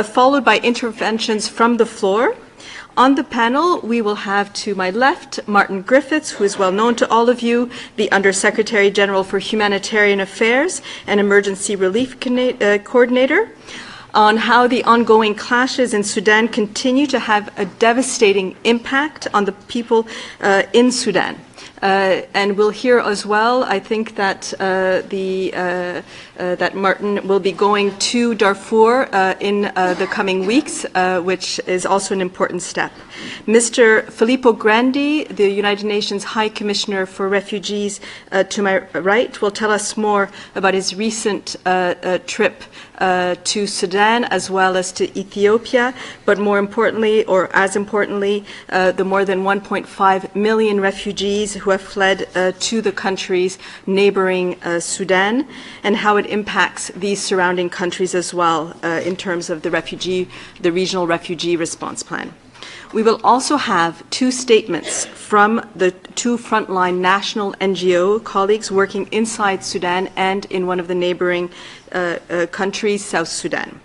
followed by interventions from the floor. On the panel, we will have to my left Martin Griffiths, who is well known to all of you, the Undersecretary General for Humanitarian Affairs and Emergency Relief Coordinator, on how the ongoing clashes in Sudan continue to have a devastating impact on the people in Sudan. And we'll hear as well, I think that that Martin will be going to Darfur in the coming weeks, which is also an important step. Mr. Filippo Grandi, the United Nations High Commissioner for Refugees, to my right, will tell us more about his recent trip to Sudan as well as to Ethiopia, but more importantly, or as importantly, the more than 1.5 million refugees who have fled to the countries neighboring Sudan, and how it impacts these surrounding countries as well in terms of the regional refugee response plan. We will also have two statements from the two frontline national NGO colleagues working inside Sudan and in one of the neighboring countries, South Sudan.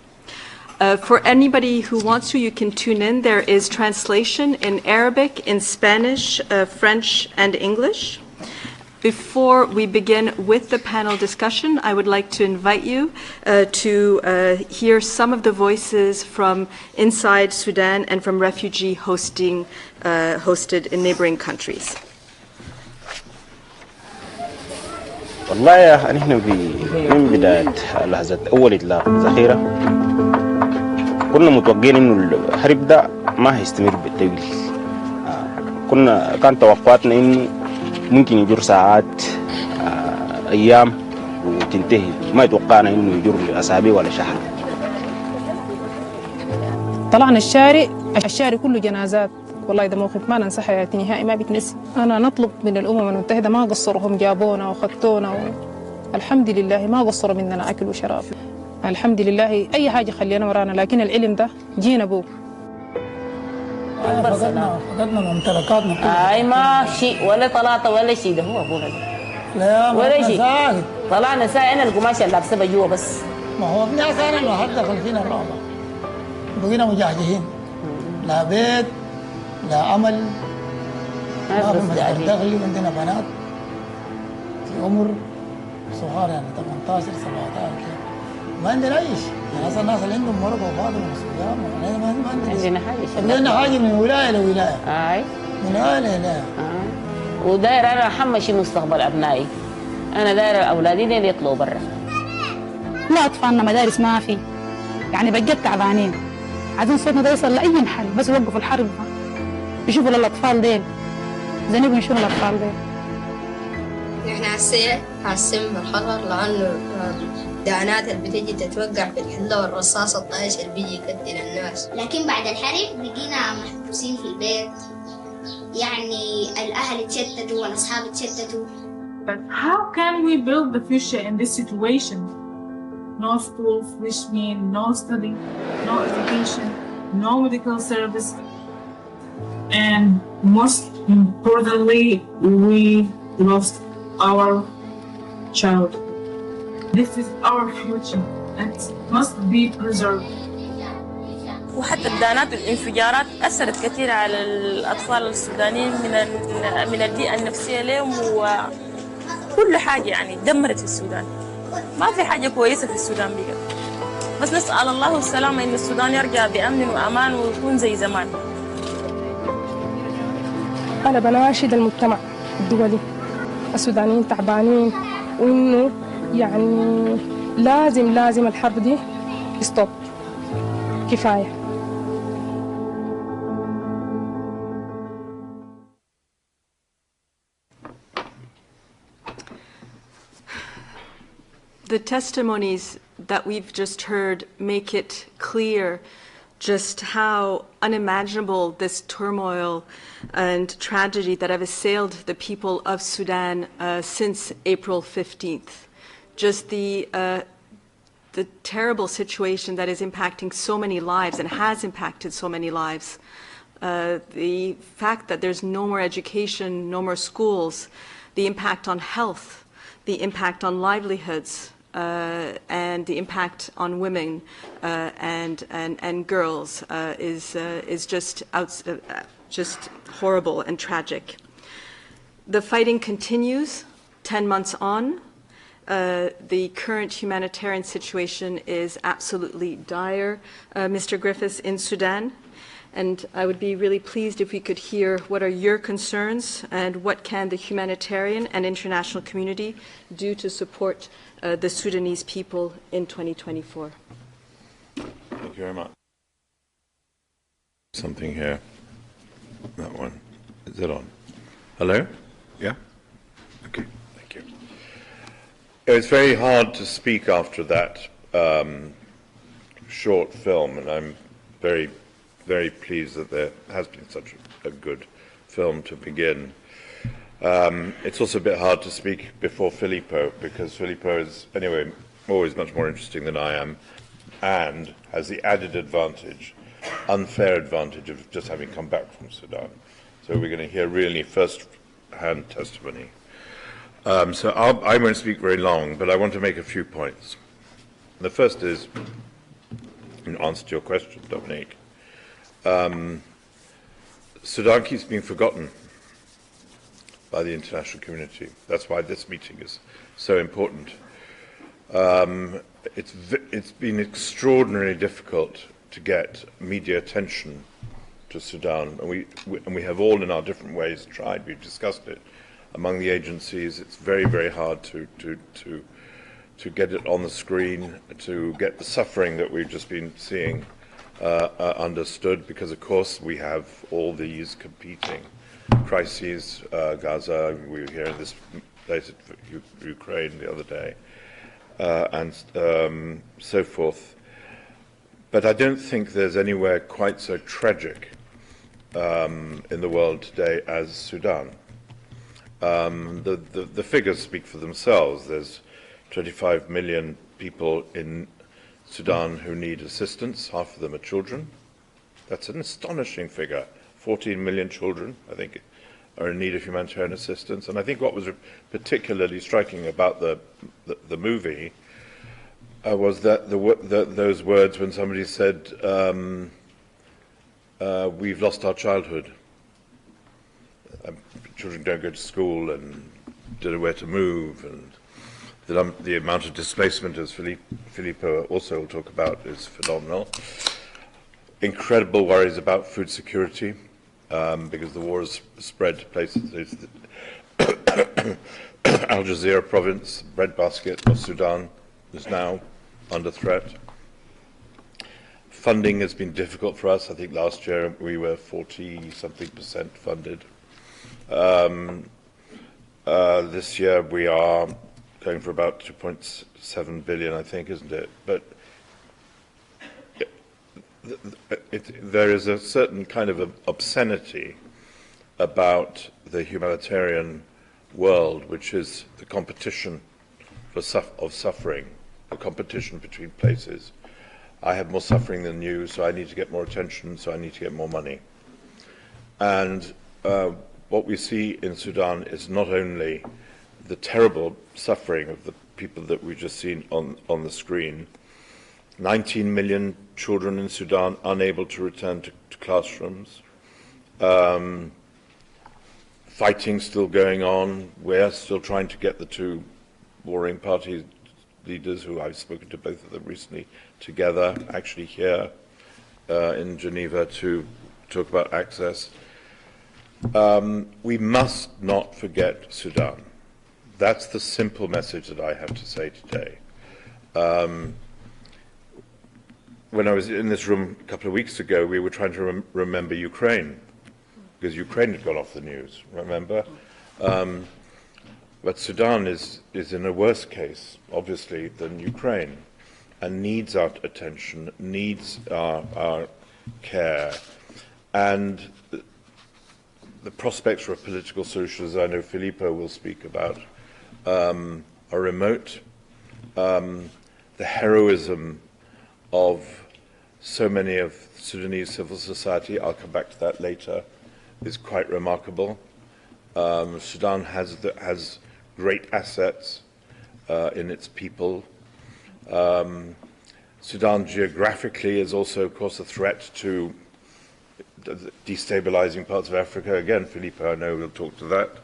For anybody who wants to, you can tune in. There is translation in Arabic, in Spanish, French, and English. Before we begin with the panel discussion, I would like to invite you to hear some of the voices from inside Sudan and from refugee hosted in neighboring countries. والله نحن من بداية لحظة أول إطلاق ذخيرة كنا متوقعين إنه الحرب ده ما هيستمر بالطويل. كان توقعاتنا إنه ممكن يجر ساعات أيام وتنتهي. ما يتوقعنا إنه يجر أسابيع ولا شهر. طلعنا الشارع كله جنازات. والله ده موقف ما ننسى حياتي نهائي ما بيتنسي. أنا نطلب من الأمم المتحدة ما قصرهم جابونا وخدتونا الحمد لله ما قصروا مننا أكل وشراب. الحمد لله أي حاجة خلينا ورانا لكن العلم ده جينا بوه. فقدنا ممتلكاتنا. أي ما شيء ولا طلعت ولا شيء ده هو أبونا ده. لا ولا شيء. ساعد. طلعنا ساعة القماش اللي لابسه بجوا بس. ما هو ابني أسانا لو حد دخل فينا الرعب. بقينا مجهجين. لا بيت لا عمل. ما في مصدر دخلي عندنا بنات في عمر صغار يعني 18 17 كده. ما عندنا أي شيء. يعني أصلا الناس اللي عندهم مرض وفاضي من السودان ما عندنا حاجة. عندنا حاجة من ولاية لولاية. من ولاية لولاية. وداير أنا أحمشي مستقبل أبنائي. أنا داير أولادي اللي يطلعوا برا. لا أطفالنا مدارس ما في. يعني بجد تعبانين. عايزين صوتنا ده يوصل لأي محل بس يوقفوا الحرب. يشوفوا للأطفال ديل. زنبوا يشوفوا الأطفال ديل. نحن حاسين بالخطر لأنه دعانات اللي بتجي تتوقع في الحلة والرصاص الطايش اللي بيجي يقتل الناس. لكن بعد الحرب بقينا محبوسين في البيت. يعني الأهل اتشتتوا والأصحاب اتشتتوا. But how can we build the future in this situation? No schools, which mean no study, no education, no medical service, and most importantly, we lost our child. This is our future and it must be preserved. وحتى الدانات والانفجارات أثرت كثير على الأطفال السودانيين من البيئة النفسية لهم وكل حاجة يعني دمرت في السودان. ما في حاجة كويسة في السودان بقى. بس نسأل الله السلامة إن السودان يرجع بأمن وأمان ويكون زي زمان. أنا بناشد المجتمع الدولي السودانيين تعبانين وإنه يعني لازم الحرب دي يستوب كفاية. The testimonies that we've just heard make it clear just how unimaginable this turmoil and tragedy that have assailed the people of Sudan since April 15th. Just the terrible situation that is impacting so many lives and has impacted so many lives. The fact that there's no more education, no more schools, the impact on health, the impact on livelihoods, and the impact on women and girls is just horrible and tragic. The fighting continues 10 months on. The current humanitarian situation is absolutely dire, Mr. Griffiths, in Sudan. And I would be really pleased if we could hear what are your concerns and what can the humanitarian and international community do to support the Sudanese people in 2024. Thank you very much. Something here. That one. Is it on? Hello? Yeah? Okay, thank you. It's very hard to speak after that short film, and I'm very pleased that there has been such a good film to begin. It's also a bit hard to speak before Filippo, because Filippo is, anyway, always much more interesting than I am, and has the added advantage, unfair advantage, of just having come back from Sudan. So we're going to hear really first-hand testimony. So I won't speak very long, but I want to make a few points. The first is, in answer to your question, Dominique, Sudan keeps being forgotten by the international community. That's why this meeting is so important. It's been extraordinarily difficult to get media attention to Sudan, and we have all in our different ways tried. We've discussed it among the agencies. It's very hard to get it on the screen, to get the suffering that we've just been seeing understood, because of course we have all these competing crises. Gaza, we were here in this place at Ukraine the other day, and so forth. But I don't think there's anywhere quite so tragic in the world today as Sudan. The figures speak for themselves. There's 25 million people in Sudan who need assistance. Half of them are children. That's an astonishing figure. 14 million children, I think, are in need of humanitarian assistance. And I think what was particularly striking about the movie was that those words when somebody said, "We've lost our childhood. Children don't go to school and don't know where to move, and the amount of displacement, as Filippo also will talk about, is phenomenal. Incredible worries about food security, because the war has spread to places. Al Jazeera province, breadbasket of Sudan, is now under threat. Funding has been difficult for us. I think last year we were 40-something% funded. This year we are going for about 2.7 billion, I think, isn't it? But there is a certain kind of obscenity about the humanitarian world, which is the competition of suffering, the competition between places. I have more suffering than you, so I need to get more attention, so I need to get more money. And what we see in Sudan is not only the terrible suffering of the people that we've just seen on the screen. 19 million children in Sudan unable to return to classrooms. Fighting still going on. We're still trying to get the two warring party leaders, who I've spoken to both of them recently, together, actually here in Geneva, to talk about access. We must not forget Sudan. That's the simple message that I have to say today. When I was in this room a couple of weeks ago, we were trying to remember Ukraine, because Ukraine had gone off the news, remember? But Sudan is in a worse case, obviously, than Ukraine, and needs our attention, needs our care. And the prospects for a political solution, as I know Filippo will speak about, are remote. The heroism of so many of Sudanese civil society, I'll come back to that later, is quite remarkable. Sudan has great assets in its people, Sudan geographically is also, of course, a threat to destabilizing parts of Africa. Again, Filippo, I know, will talk to that.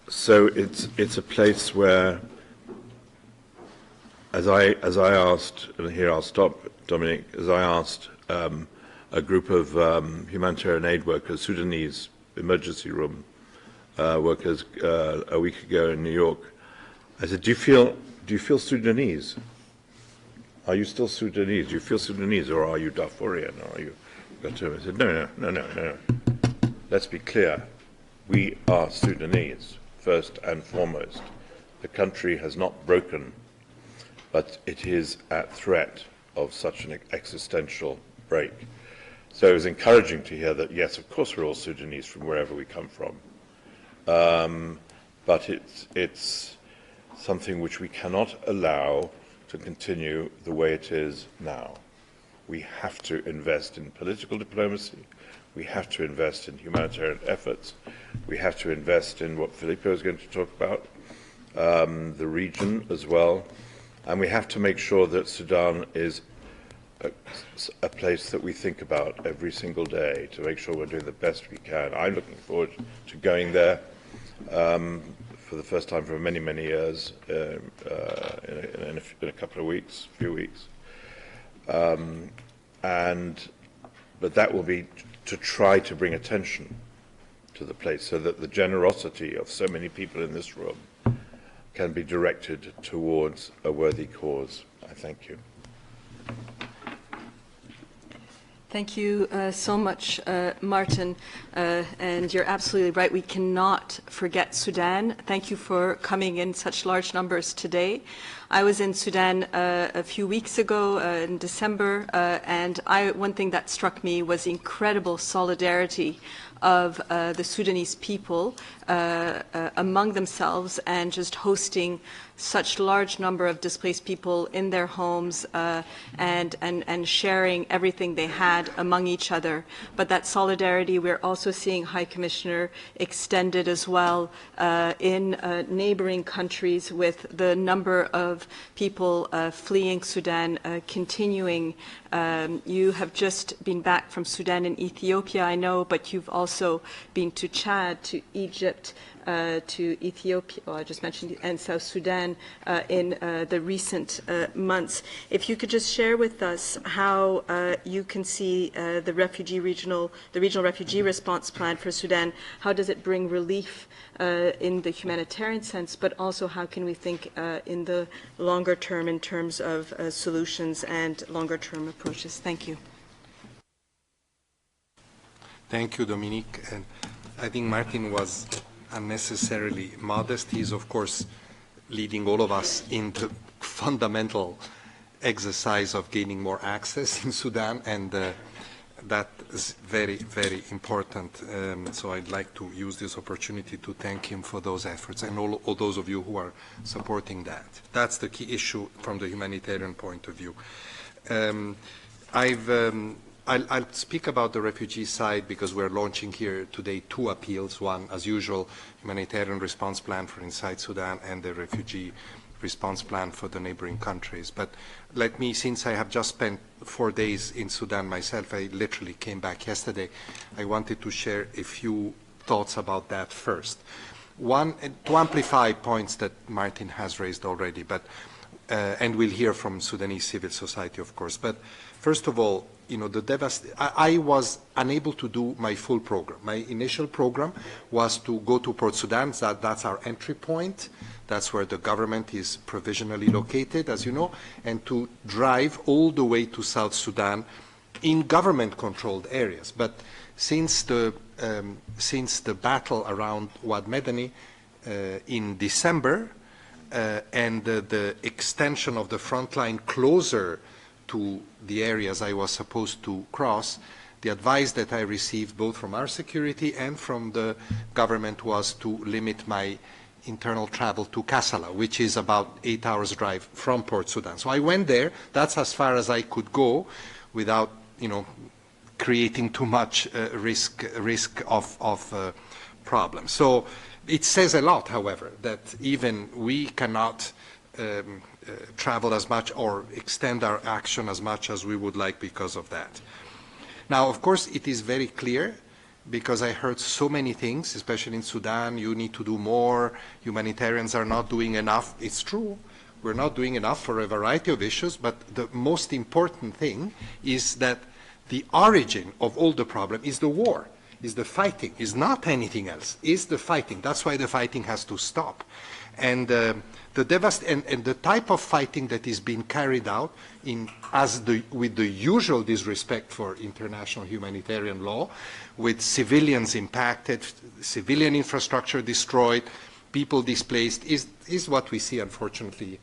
So it's a place where, as I asked, and here I'll stop, Dominic, as I asked a group of humanitarian aid workers, Sudanese emergency room workers, a week ago in New York, I said, do you feel Sudanese? Are you still Sudanese? Do you feel Sudanese, or are you Darfurian, or are you Khartoum? I said, no. Let's be clear. We are Sudanese, first and foremost. The country has not broken, but it is at threat of such an existential break. So it was encouraging to hear that, yes, of course we're all Sudanese from wherever we come from. But it's something which we cannot allow to continue the way it is now. We have to invest in political diplomacy. We have to invest in humanitarian efforts. We have to invest in what Filippo is going to talk about, the region as well. And we have to make sure that Sudan is a place that we think about every single day to make sure we're doing the best we can. I'm looking forward to going there for the first time for many, many years in a couple of weeks, few weeks. But that will be to try to bring attention to the place so that the generosity of so many people in this room can be directed towards a worthy cause. I thank you. Thank you so much, Martin. And you're absolutely right. We cannot forget Sudan. Thank you for coming in such large numbers today. I was in Sudan a few weeks ago in December, and one thing that struck me was the incredible solidarity of the Sudanese people among themselves, and just hosting such large number of displaced people in their homes and sharing everything they had among each other. But that solidarity, we're also seeing, High Commissioner, extended as well in neighboring countries, with the number of people fleeing Sudan continuing. You have just been back from Sudan and Ethiopia, I know, but you've also been to Chad, to Egypt, to Ethiopia, well, I just mentioned, and South Sudan in the recent months. If you could just share with us how you can see the regional refugee response plan for Sudan. How does it bring relief in the humanitarian sense, but also how can we think in the longer term in terms of solutions and longer term approaches? Thank you. Thank you, Dominique. And I think Martin was unnecessarily modest. He's, of course, leading all of us into fundamental exercise of gaining more access in Sudan, and that is very, very important. So I'd like to use this opportunity to thank him for those efforts, and all those of you who are supporting that. That's the key issue from the humanitarian point of view. I'll speak about the refugee side because we're launching here today 2 appeals. One, as usual, humanitarian response plan for inside Sudan, and the refugee response plan for the neighboring countries. But let me, since I have just spent 4 days in Sudan myself, I literally came back yesterday, I wanted to share a few thoughts about that first. One, to amplify points that Martin has raised already, but and we'll hear from Sudanese civil society, of course. But first of all, you know, I was unable to do my full program. My initial program was to go to Port Sudan. That's our entry point. That's where the government is provisionally located, as you know, and to drive all the way to South Sudan in government-controlled areas. But since the battle around Wad Medani in December and the extension of the front line closer to the areas I was supposed to cross, the advice that I received both from our security and from the government was to limit my internal travel to Kassala, which is about 8 hours drive from Port Sudan. So I went there. That's as far as I could go without, you know, creating too much risk of problems. So it says a lot, however, that even we cannot travel as much or extend our action as much as we would like because of that. Now, of course, it is very clear, because I heard so many things, especially in Sudan, you need to do more, humanitarians are not doing enough. It's true, we're not doing enough for a variety of issues, but the most important thing is that the origin of all the problem is the war, is the fighting, is not anything else, is the fighting. That's why the fighting has to stop. And the type of fighting that is being carried out with the usual disrespect for international humanitarian law, with civilians impacted, civilian infrastructure destroyed, people displaced, is what we see, unfortunately,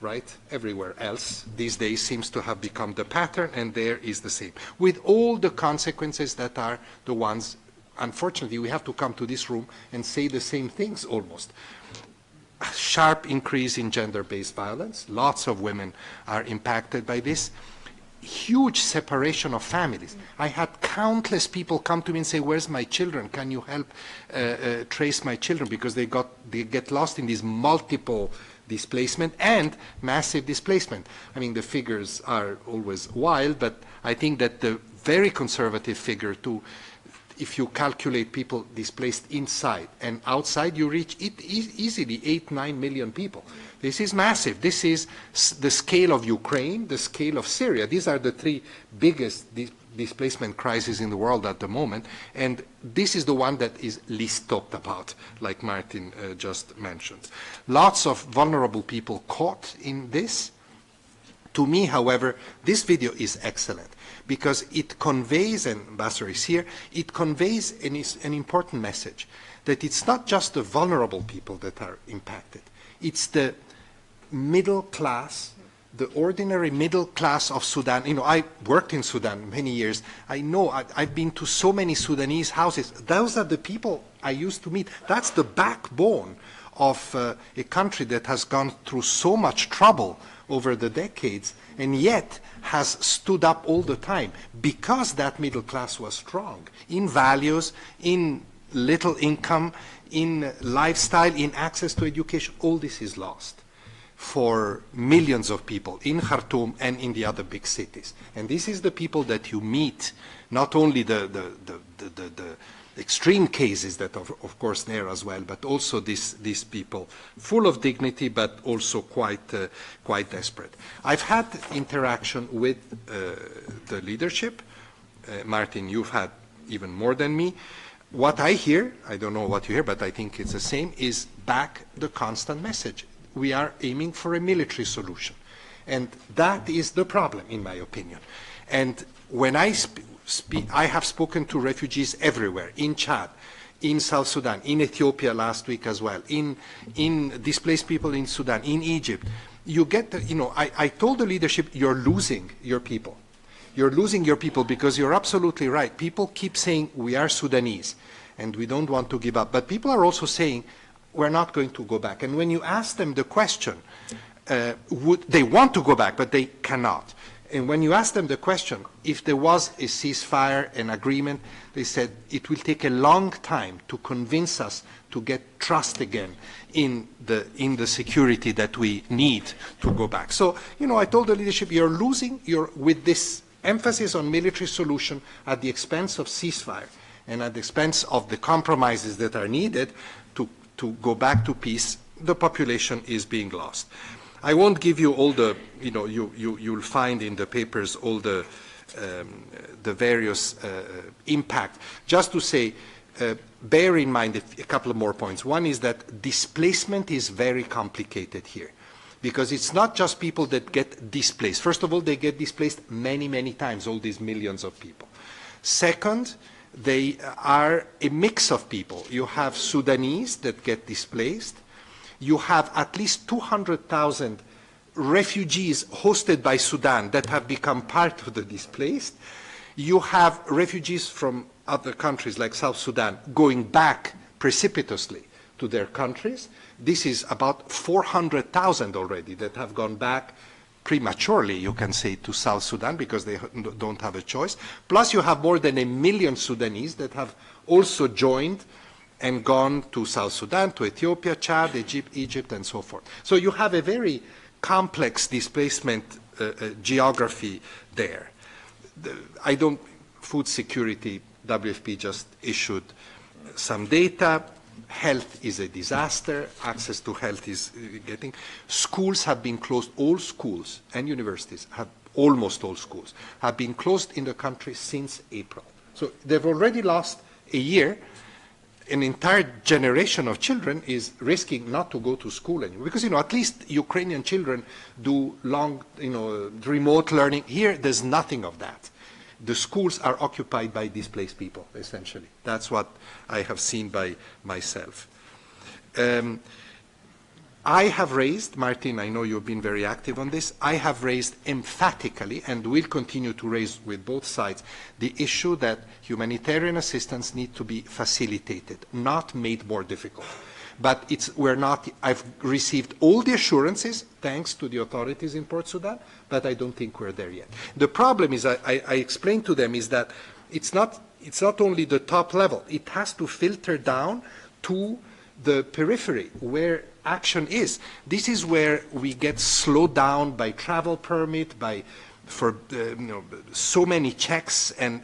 right, everywhere else these days seems to have become the pattern, and there is the same. With all the consequences that are the ones, unfortunately, we have to come to this room and say the same things almost. A sharp increase in gender-based violence. Lots of women are impacted by this. Huge separation of families. I had countless people come to me and say, where's my children? Can you help trace my children? Because they get lost in these multiple displacement and massive displacement. I mean, the figures are always wild, but I think that the very conservative figure too, if you calculate people displaced inside and outside, you reach easily 8-9 million people. This is massive. This is the scale of Ukraine, the scale of Syria. These are the three biggest displacement crises in the world at the moment, and this is the one that is least talked about, like Martin just mentioned. Lots of vulnerable people caught in this. To me, however, this video is excellent because it conveys, and Ambassador is here, it conveys an important message, that it's not just the vulnerable people that are impacted. It's the middle class, the ordinary middle class of Sudan. You know, I worked in Sudan many years. I know, I've been to so many Sudanese houses. Those are the people I used to meet. That's the backbone of a country that has gone through so much trouble over the decades, and yet has stood up all the time because that middle class was strong in values, in little income, in lifestyle, in access to education. All this is lost for millions of people in Khartoum and in the other big cities. And this is the people that you meet, not only the extreme cases that are, of course, there as well, but also these people full of dignity, but also quite desperate. I've had interaction with the leadership. Martin, you've had even more than me. What I hear, I don't know what you hear, but I think it's the same, is back the constant message. We are aiming for a military solution. And that is the problem, in my opinion. And when I have spoken to refugees everywhere, in Chad, in South Sudan, in Ethiopia last week as well, in displaced people in Sudan, in Egypt. You get, I told the leadership, you're losing your people. You're losing your people because you're absolutely right. People keep saying, we are Sudanese and we don't want to give up. But people are also saying, we're not going to go back. And when you ask them the question, they want to go back, but they cannot. And when you ask them the question, if there was a ceasefire, an agreement, they said it will take a long time to convince us to get trust again in the security that we need to go back. So, I told the leadership, you're losing with this emphasis on military solution at the expense of ceasefire and at the expense of the compromises that are needed to go back to peace. The population is being lost. I won't give you all the, you'll find in the papers all the various impact. Just to say, bear in mind a couple of more points. One is that displacement is very complicated here, because it's not just people that get displaced. First of all, they get displaced many, many times, all these millions of people. Second, they are a mix of people. You have Sudanese that get displaced. You have at least 200,000 refugees hosted by Sudan that have become part of the displaced. You have refugees from other countries like South Sudan going back precipitously to their countries. This is about 400,000 already that have gone back prematurely, you can say, to South Sudan because they don't have a choice. Plus you have more than 1 million Sudanese that have also joined and gone to South Sudan, to Ethiopia, Chad, Egypt, and so forth. So you have a very complex displacement geography there. Food security, WFP just issued some data. Health is a disaster. Access to health is getting. Schools have been closed. All schools and universities, almost all schools, have been closed in the country since April. So they've already lost a year. An entire generation of children is risking not to go to school anymore. Because, at least Ukrainian children do long, remote learning. Here, there's nothing of that. The schools are occupied by displaced people, essentially. That's what I have seen by myself. I have raised, Martin, I know you've been very active on this, I have raised emphatically, and will continue to raise with both sides, the issue that humanitarian assistance needs to be facilitated, not made more difficult. But I've received all the assurances, thanks to the authorities in Port Sudan, but I don't think we're there yet. The problem is, I explained to them, is that it's not only the top level, it has to filter down to the periphery where action is. This is where we get slowed down by travel permit, for so many checks and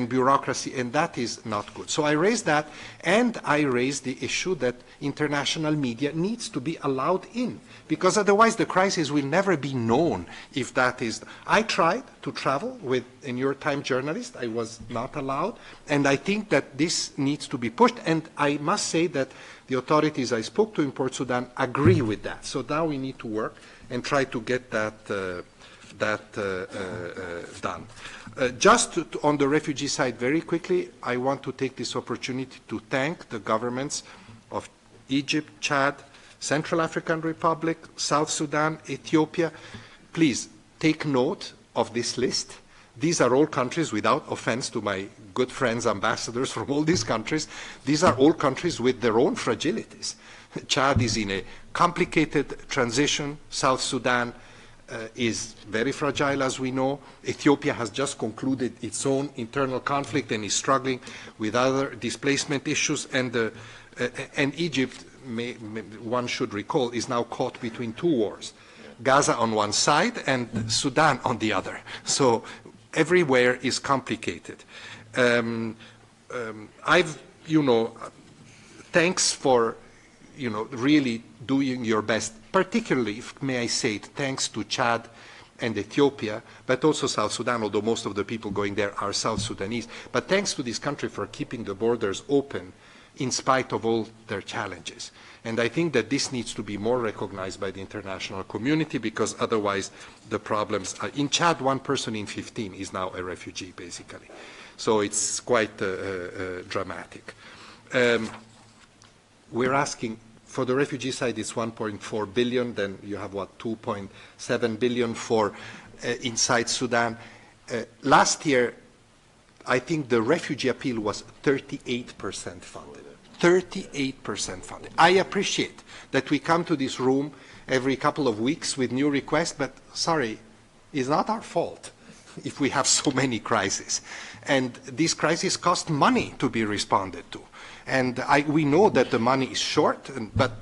bureaucracy, and that is not good. So I raised that, and I raised the issue that international media needs to be allowed in, because otherwise the crisis will never be known if that is. I tried to travel with a New York Times journalist. I was not allowed, and I think that this needs to be pushed, and I must say that the authorities I spoke to in Port Sudan agree with that. So now we need to work and try to get that done. Just on the refugee side, very quickly, I want to take this opportunity to thank the governments of Egypt, Chad, Central African Republic, South Sudan, Ethiopia. Please take note of this list. These are all countries, without offense to my good friends, ambassadors from all these countries, these are all countries with their own fragilities. Chad is in a complicated transition. South Sudan is very fragile, as we know. Ethiopia has just concluded its own internal conflict and is struggling with other displacement issues. And Egypt, one should recall, is now caught between two wars. Gaza on one side and Sudan on the other. So everywhere is complicated. Thanks for, really doing your best, particularly, may I say it, thanks to Chad and Ethiopia, but also South Sudan, although most of the people going there are South Sudanese. But thanks to this country for keeping the borders open in spite of all their challenges. And I think that this needs to be more recognized by the international community, because otherwise the problems are. In Chad, 1 person in 15 is now a refugee, basically. So it's quite dramatic. We're asking, for the refugee side, it's 1.4 billion. Then you have, 2.7 billion for inside Sudan. Last year, I think the refugee appeal was 38% funded. 38% funded. I appreciate that we come to this room every couple of weeks with new requests, but sorry, it's not our fault if we have so many crises. And these crises cost money to be responded to. And we know that the money is short, but,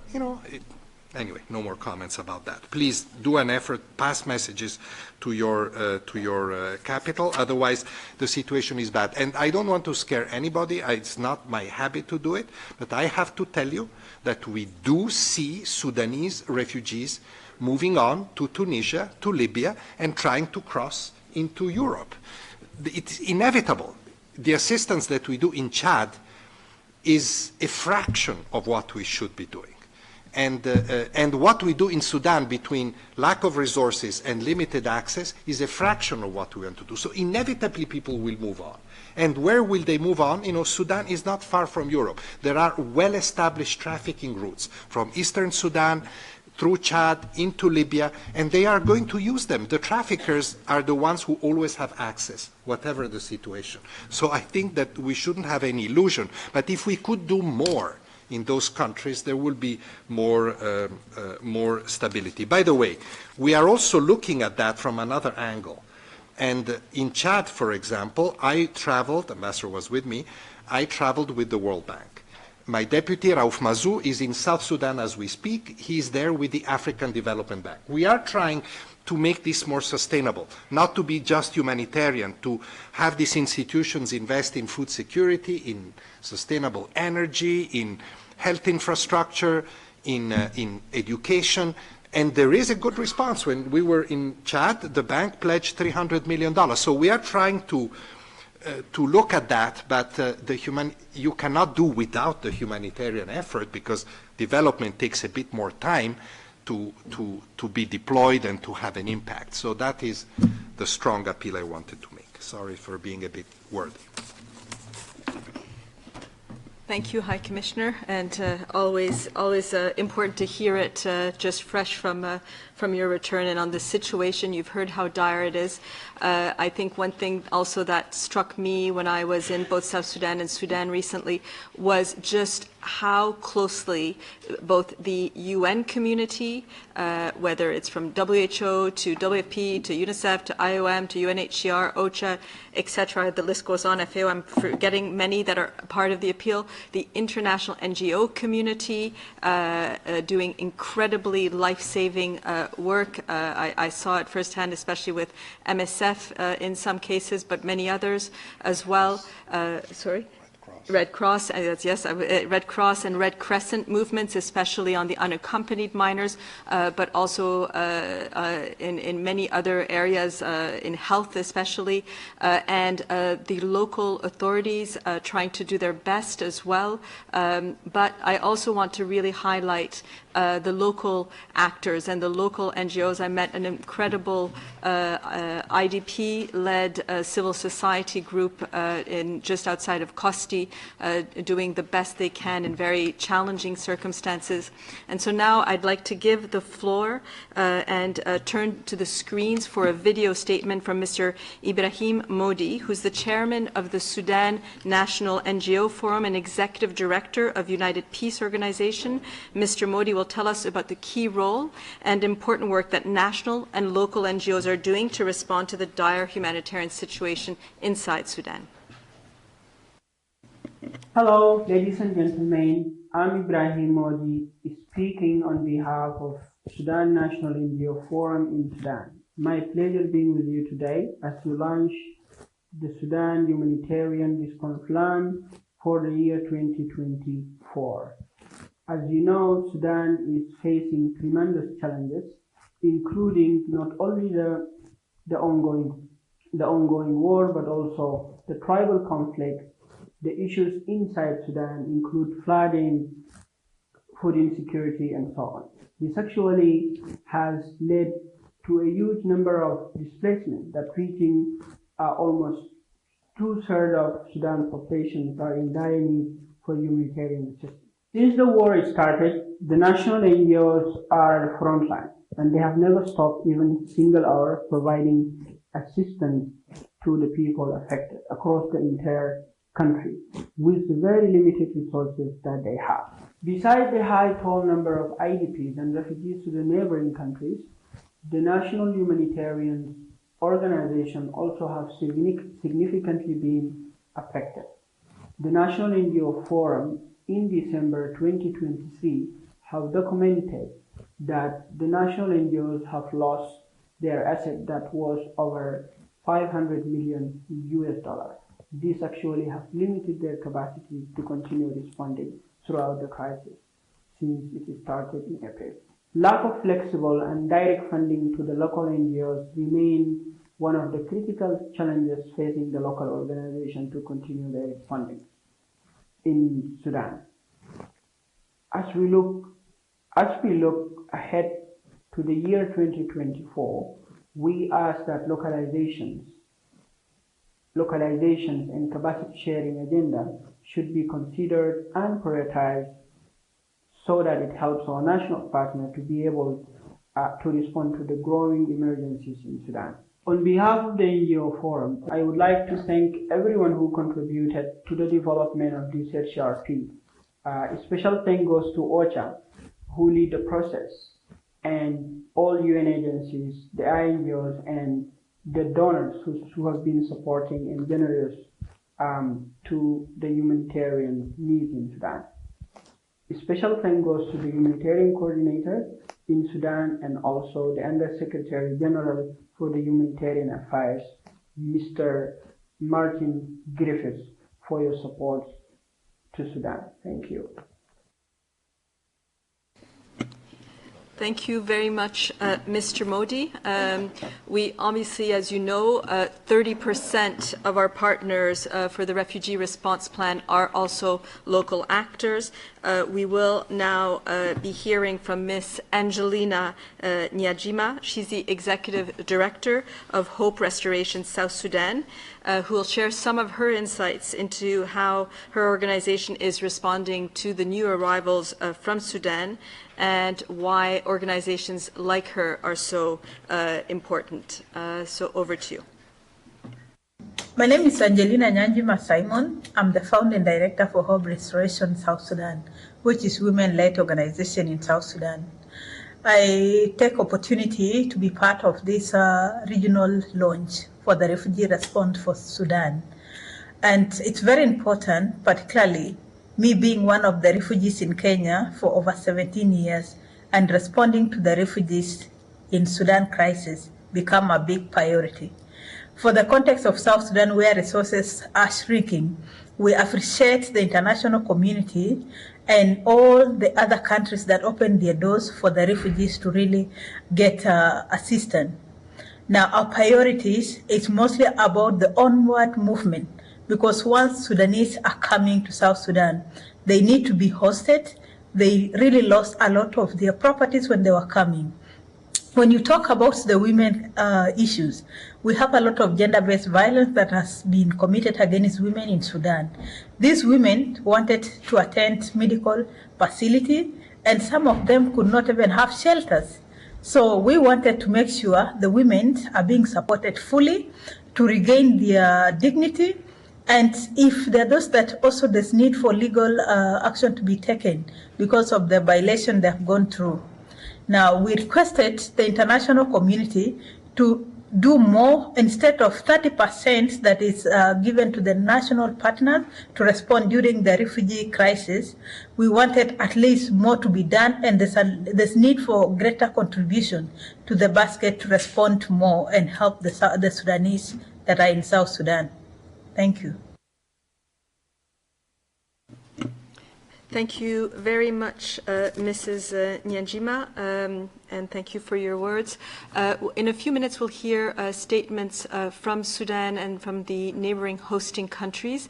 anyway, no more comments about that. Please do an effort, pass messages to your capital. Otherwise, the situation is bad. And I don't want to scare anybody. It's not my habit to do it. But I have to tell you that we do see Sudanese refugees moving on to Tunisia, to Libya, and trying to cross into Europe. It's inevitable. The assistance that we do in Chad is a fraction of what we should be doing. And what we do in Sudan, between lack of resources and limited access, is a fraction of what we want to do. So inevitably people will move on. And where will they move on? Sudan is not far from Europe. There are well-established trafficking routes from eastern Sudan through Chad into Libya, and they are going to use them. The traffickers are the ones who always have access, whatever the situation. So I think that we shouldn't have any illusion. But if we could do more in those countries, there will be more stability. By the way, we are also looking at that from another angle. And in Chad, for example, I traveled, Ambassador was with me, I traveled with the World Bank. My deputy, Raouf Mazou, is in South Sudan as we speak. He's there with the African Development Bank. We are trying to make this more sustainable, not to be just humanitarian, to have these institutions invest in food security, in sustainable energy, in health infrastructure, in education. And there is a good response. When we were in Chad, the bank pledged $300 million. So we are trying to look at that, but you cannot do without the humanitarian effort, because development takes a bit more time to be deployed and to have an impact. So that is the strong appeal I wanted to make. Sorry for being a bit wordy. Thank you, High Commissioner, and always important to hear it just fresh from your return. And on the situation, you've heard how dire it is. I think one thing also that struck me when I was in both South Sudan and Sudan recently was just how closely both the UN community, whether it's from WHO to WFP to UNICEF to IOM to UNHCR, OCHA, etc., the list goes on. FAO, I'm forgetting many that are part of the appeal. The international NGO community doing incredibly life-saving work. I saw it firsthand, especially with MSF in some cases, but many others as well. Red Cross, yes, Red Cross and Red Crescent movements, especially on the unaccompanied minors, but also in many other areas, in health especially, and the local authorities trying to do their best as well. But I also want to really highlight the local actors and the local NGOs. I met an incredible IDP-led civil society group in just outside of Kosti, doing the best they can in very challenging circumstances. And so now I'd like to give the floor and turn to the screens for a video statement from Mr. Ibrahim Modi, who's the chairman of the Sudan National NGO Forum and executive director of United Peace Organization. Mr. Modi will tell us about the key role and important work that national and local NGOs are doing to respond to the dire humanitarian situation inside Sudan. Hello, ladies and gentlemen. I'm Ibrahim Modi, speaking on behalf of Sudan National NGO Forum in Sudan. My pleasure being with you today as we launch the Sudan Humanitarian Response Plan for the year 2024. As you know, Sudan is facing tremendous challenges, including not only the ongoing war, but also the tribal conflict. The issues inside Sudan include flooding, food insecurity, and so on. This actually has led to a huge number of displacements that reaching almost 2/3 of Sudan's population are in dire need for humanitarian assistance. Since the war started, the national NGOs are at the front line, and they have never stopped even a single hour providing assistance to the people affected across the entire country with the very limited resources that they have. Besides the high toll number of IDPs and refugees to the neighboring countries, the national humanitarian organization also have significantly been affected. The National NGO Forum in December 2023 have documented that the national NGOs have lost their asset that was over $500 million US. This actually has limited their capacity to continue responding throughout the crisis since it started in April. Lack of flexible and direct funding to the local NGOs remain one of the critical challenges facing the local organization to continue their funding in Sudan. As we look ahead to the year 2024, we ask that localizations and capacity sharing agenda should be considered and prioritized so that it helps our national partner to be able to respond to the growing emergencies in Sudan. On behalf of the NGO Forum, I would like to thank everyone who contributed to the development of this HRP. A special thank goes to OCHA, who lead the process, and all UN agencies, the INGOs, and the donors who have been supporting and generous to the humanitarian needs in Sudan. A special thank goes to the humanitarian coordinator in Sudan and also the Undersecretary General for the Humanitarian Affairs, Mr. Martin Griffiths, for your support to Sudan. Thank you. Thank you very much, Mr. Modi. We obviously, as you know, 30% of our partners for the Refugee Response Plan are also local actors. We will now be hearing from Ms. Angelina Nyajima. She's the Executive Director of Hope Restoration South Sudan, who will share some of her insights into how her organization is responding to the new arrivals from Sudan and why organizations like her are so important. So over to you. My name is Angelina Nyanjima Simon. I'm the founder and director for Hope Restoration South Sudan, which is a women-led organization in South Sudan. I take opportunity to be part of this regional launch for the refugee response for Sudan. And it's very important, particularly me being one of the refugees in Kenya for over 17 years and responding to the refugees in Sudan crisis become a big priority. For the context of South Sudan, where resources are shrinking, we appreciate the international community and all the other countries that open their doors for the refugees to really get assistance. Now, our priorities is mostly about the onward movement, because once Sudanese are coming to South Sudan, they need to be hosted. They really lost a lot of their properties when they were coming. When you talk about the women issues, we have a lot of gender-based violence that has been committed against women in Sudan. These women wanted to attend medical facility, and some of them could not even have shelters. So we wanted to make sure the women are being supported fully to regain their dignity. And if there are those that also there's need for legal action to be taken because of the violation they have gone through. Now, we requested the international community to do more instead of 30% that is given to the national partners to respond during the refugee crisis. We wanted at least more to be done, and there's need for greater contribution to the basket to respond more and help the Sudanese that are in South Sudan. Thank you. Thank you very much, Mrs. Nyanjima, and thank you for your words. In a few minutes, we'll hear statements from Sudan and from the neighboring hosting countries.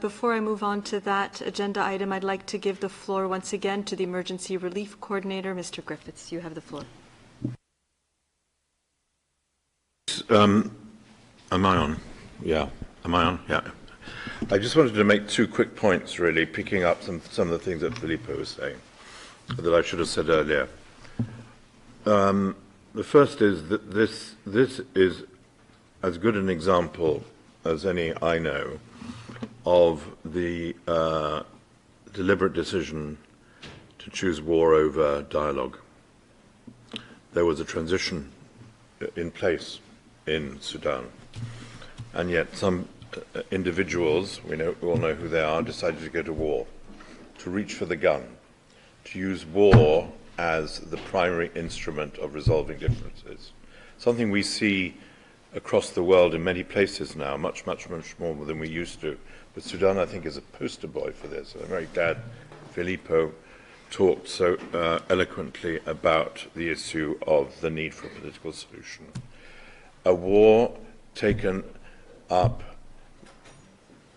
Before I move on to that agenda item, I'd like to give the floor once again to the Emergency Relief Coordinator, Mr. Griffiths. You have the floor. Am I on? Yeah. Am I on? Yeah. I just wanted to make two quick points, really, picking up some of the things that Filippo was saying that I should have said earlier. The first is that this is as good an example as any I know of the deliberate decision to choose war over dialogue. There was a transition in place in Sudan, and yet some individuals, we all know who they are, decided to go to war, to reach for the gun, to use war as the primary instrument of resolving differences. Something we see across the world in many places now, much more than we used to. But Sudan, I think, is a poster boy for this. I'm very glad Filippo talked so eloquently about the issue of the need for a political solution. A war taken up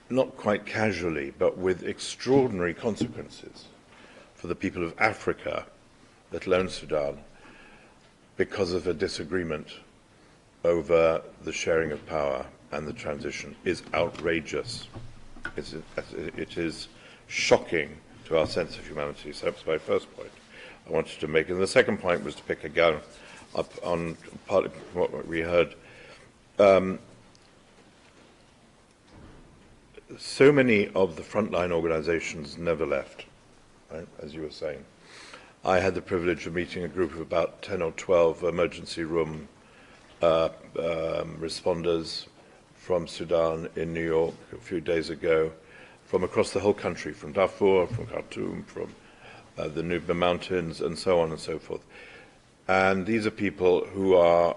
not quite casually, but with extraordinary consequences for the people of Africa, let alone Sudan, because of a disagreement over the sharing of power and the transition, is outrageous. It is shocking to our sense of humanity. So that's my first point I wanted to make. And the second point was to pick again up on partly what we heard. So many of the frontline organizations never left, right, as you were saying. I had the privilege of meeting a group of about 10 or 12 emergency room responders from Sudan in New York a few days ago, from across the whole country, from Darfur, from Khartoum, from the Nuba Mountains, and so on and so forth. And these are people who are,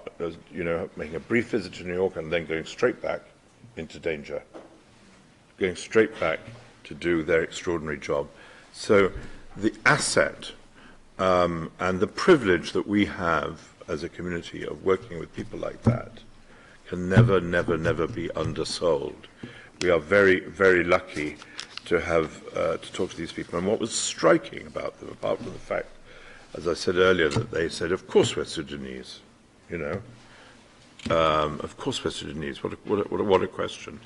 making a brief visit to New York and then going straight back into danger, going straight back to do their extraordinary job. So the asset and the privilege that we have as a community of working with people like that can never, never, never be undersold. We are very, very lucky to have to talk to these people. And what was striking about them, apart from the fact, as I said earlier, that they said, "Of course we're Sudanese," of course we're Sudanese. What a question.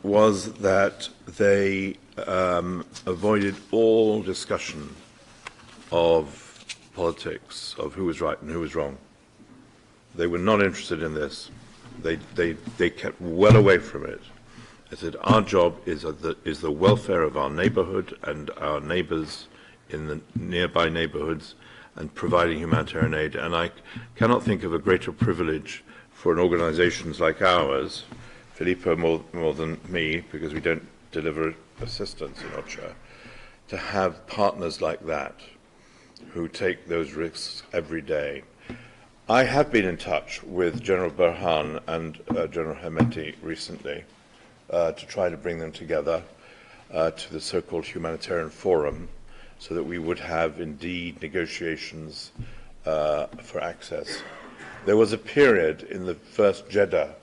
Was that they avoided all discussion of politics, of who was right and who was wrong. They were not interested in this. They kept well away from it. I said, our job is the welfare of our neighborhood and our neighbors in the nearby neighborhoods and providing humanitarian aid. And I cannot think of a greater privilege for organizations like ours, Filippo more than me, because we don't deliver assistance in OCHA, to have partners like that who take those risks every day. I have been in touch with General Burhan and General Hemeti recently to try to bring them together to the so-called humanitarian forum so that we would have indeed negotiations for access. There was a period in the first Jeddah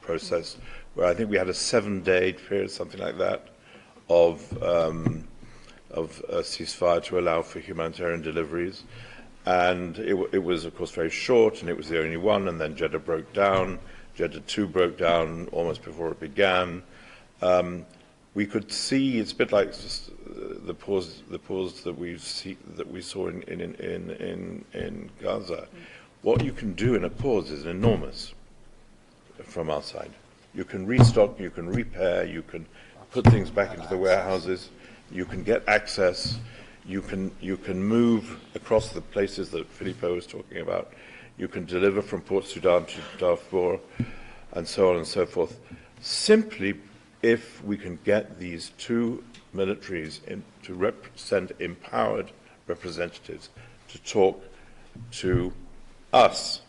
process where I think we had a 7-day period, something like that, of ceasefire to allow for humanitarian deliveries. And it was, of course, very short, and it was the only one, and then Jeddah broke down. Jeddah 2 broke down almost before it began. We could see, it's a bit like just the pause that we saw in Gaza. What you can do in a pause is enormous from our side. You can restock, you can repair, you can put things back into the warehouses, you can get access, you can move across the places that Filippo was talking about. You can deliver from Port Sudan to Darfur, and so on and so forth. Simply, if we can get these two militaries to represent empowered representatives to talk to us.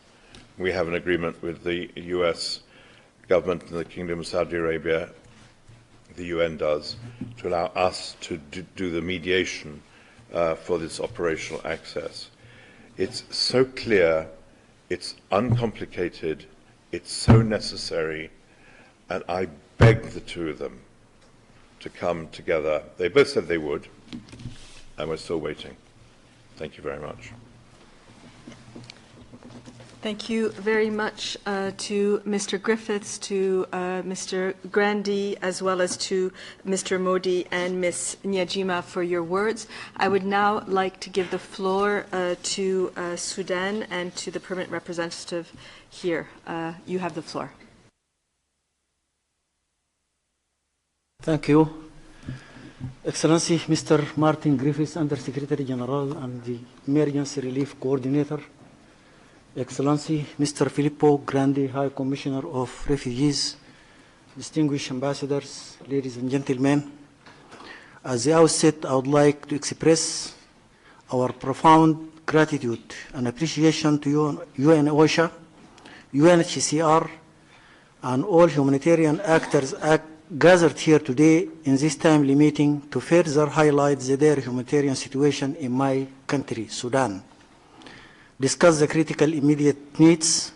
We have an agreement with the US government and the Kingdom of Saudi Arabia, the UN does, to allow us to do the mediation for this operational access. It's so clear, it's uncomplicated, it's so necessary, and I beg the two of them to come together. They both said they would, and we're still waiting. Thank you very much. Thank you very much to Mr. Griffiths, to Mr. Grandi, as well as to Mr. Modi and Ms. Nyajima for your words. I would now like to give the floor to Sudan and to the permanent representative here. You have the floor. Thank you. Excellency, Mr. Martin Griffiths, Under-Secretary General and the Emergency Relief Coordinator. Excellency, Mr. Filippo Grandi, High Commissioner of Refugees, distinguished ambassadors, ladies and gentlemen. At the outset, I would like to express our profound gratitude and appreciation to UN OCHA, UNHCR, and all humanitarian actors gathered here today in this timely meeting to further highlight the dire humanitarian situation in my country, Sudan, discuss the critical immediate needs,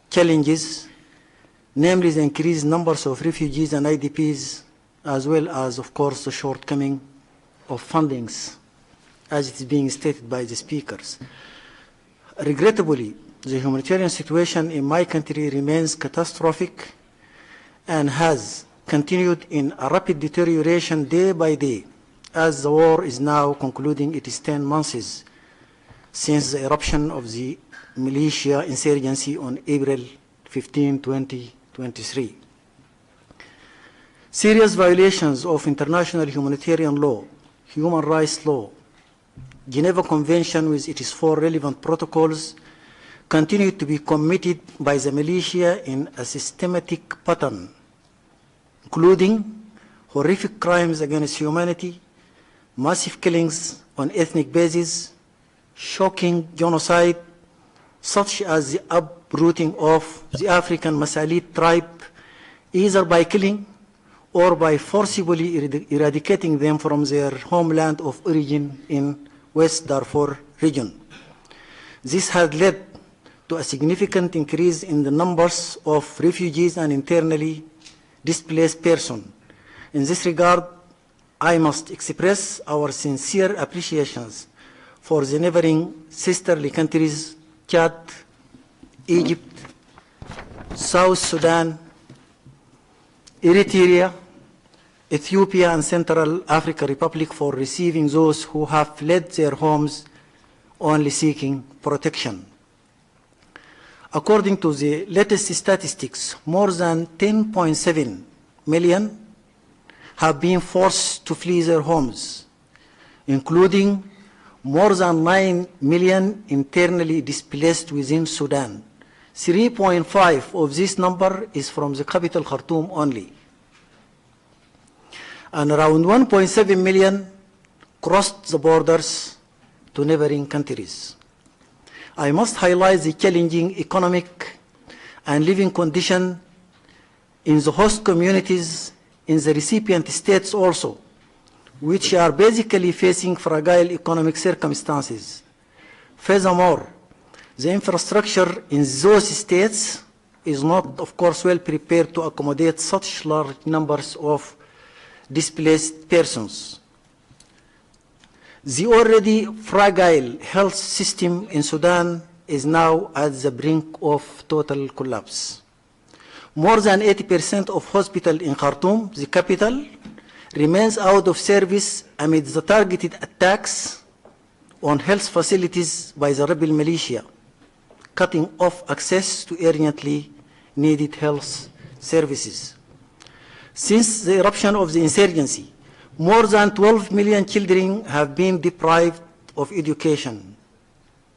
challenges, namely the increased numbers of refugees and IDPs, as well as, of course, the shortcoming of fundings, as it is being stated by the speakers. Regrettably, the humanitarian situation in my country remains catastrophic and has continued in a rapid deterioration day by day, as the war is now concluding its 10 months since the eruption of the militia insurgency on April 15, 2023. Serious violations of international humanitarian law, human rights law, Geneva Convention with its 4 relevant protocols, continue to be committed by the militia in a systematic pattern, including horrific crimes against humanity, massive killings on ethnic basis, shocking genocide, such as the uprooting of the African Masalit tribe, either by killing or by forcibly eradicating them from their homeland of origin in West Darfur region. This has led to a significant increase in the numbers of refugees and internally displaced persons. In this regard, I must express our sincere appreciations for the neighboring sisterly countries, Chad, Egypt, South Sudan, Eritrea, Ethiopia, and Central African Republic for receiving those who have fled their homes only seeking protection. According to the latest statistics, more than 10.7 million have been forced to flee their homes, including more than 9 million internally displaced within Sudan. 3.5 of this number is from the capital Khartoum only. And around 1.7 million crossed the borders to neighboring countries. I must highlight the challenging economic and living condition in the host communities in the recipient states also, which are basically facing fragile economic circumstances. Furthermore, the infrastructure in those states is not, of course, well prepared to accommodate such large numbers of displaced persons. The already fragile health system in Sudan is now at the brink of total collapse. More than 80% of hospitals in Khartoum, the capital, remains out of service amid the targeted attacks on health facilities by the rebel militia, cutting off access to urgently needed health services. Since the eruption of the insurgency, more than 12 million children have been deprived of education,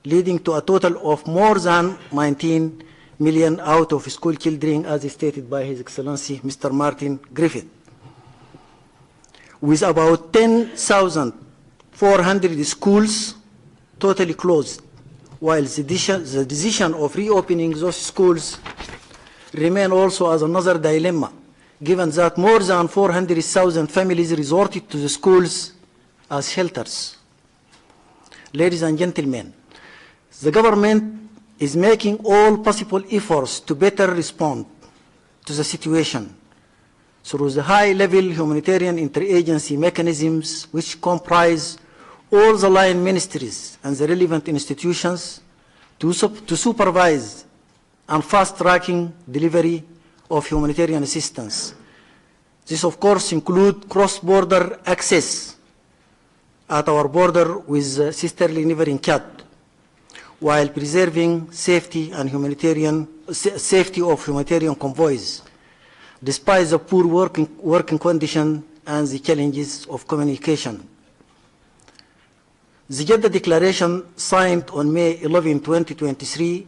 leading to a total of more than 19 million out of school children, as stated by His Excellency Mr. Martin Griffith, with about 10,400 schools totally closed, while the decision of reopening those schools remain also as another dilemma, given that more than 400,000 families resorted to the schools as shelters. Ladies and gentlemen, the government is making all possible efforts to better respond to the situation through the high-level humanitarian interagency mechanisms which comprise all the line ministries and the relevant institutions to supervise and fast-tracking delivery of humanitarian assistance. This, of course, includes cross-border access at our border with sisterly neighboring Chad, while preserving safety of humanitarian convoys, despite the poor working conditions and the challenges of communication. The Jeddah Declaration, signed on May 11, 2023,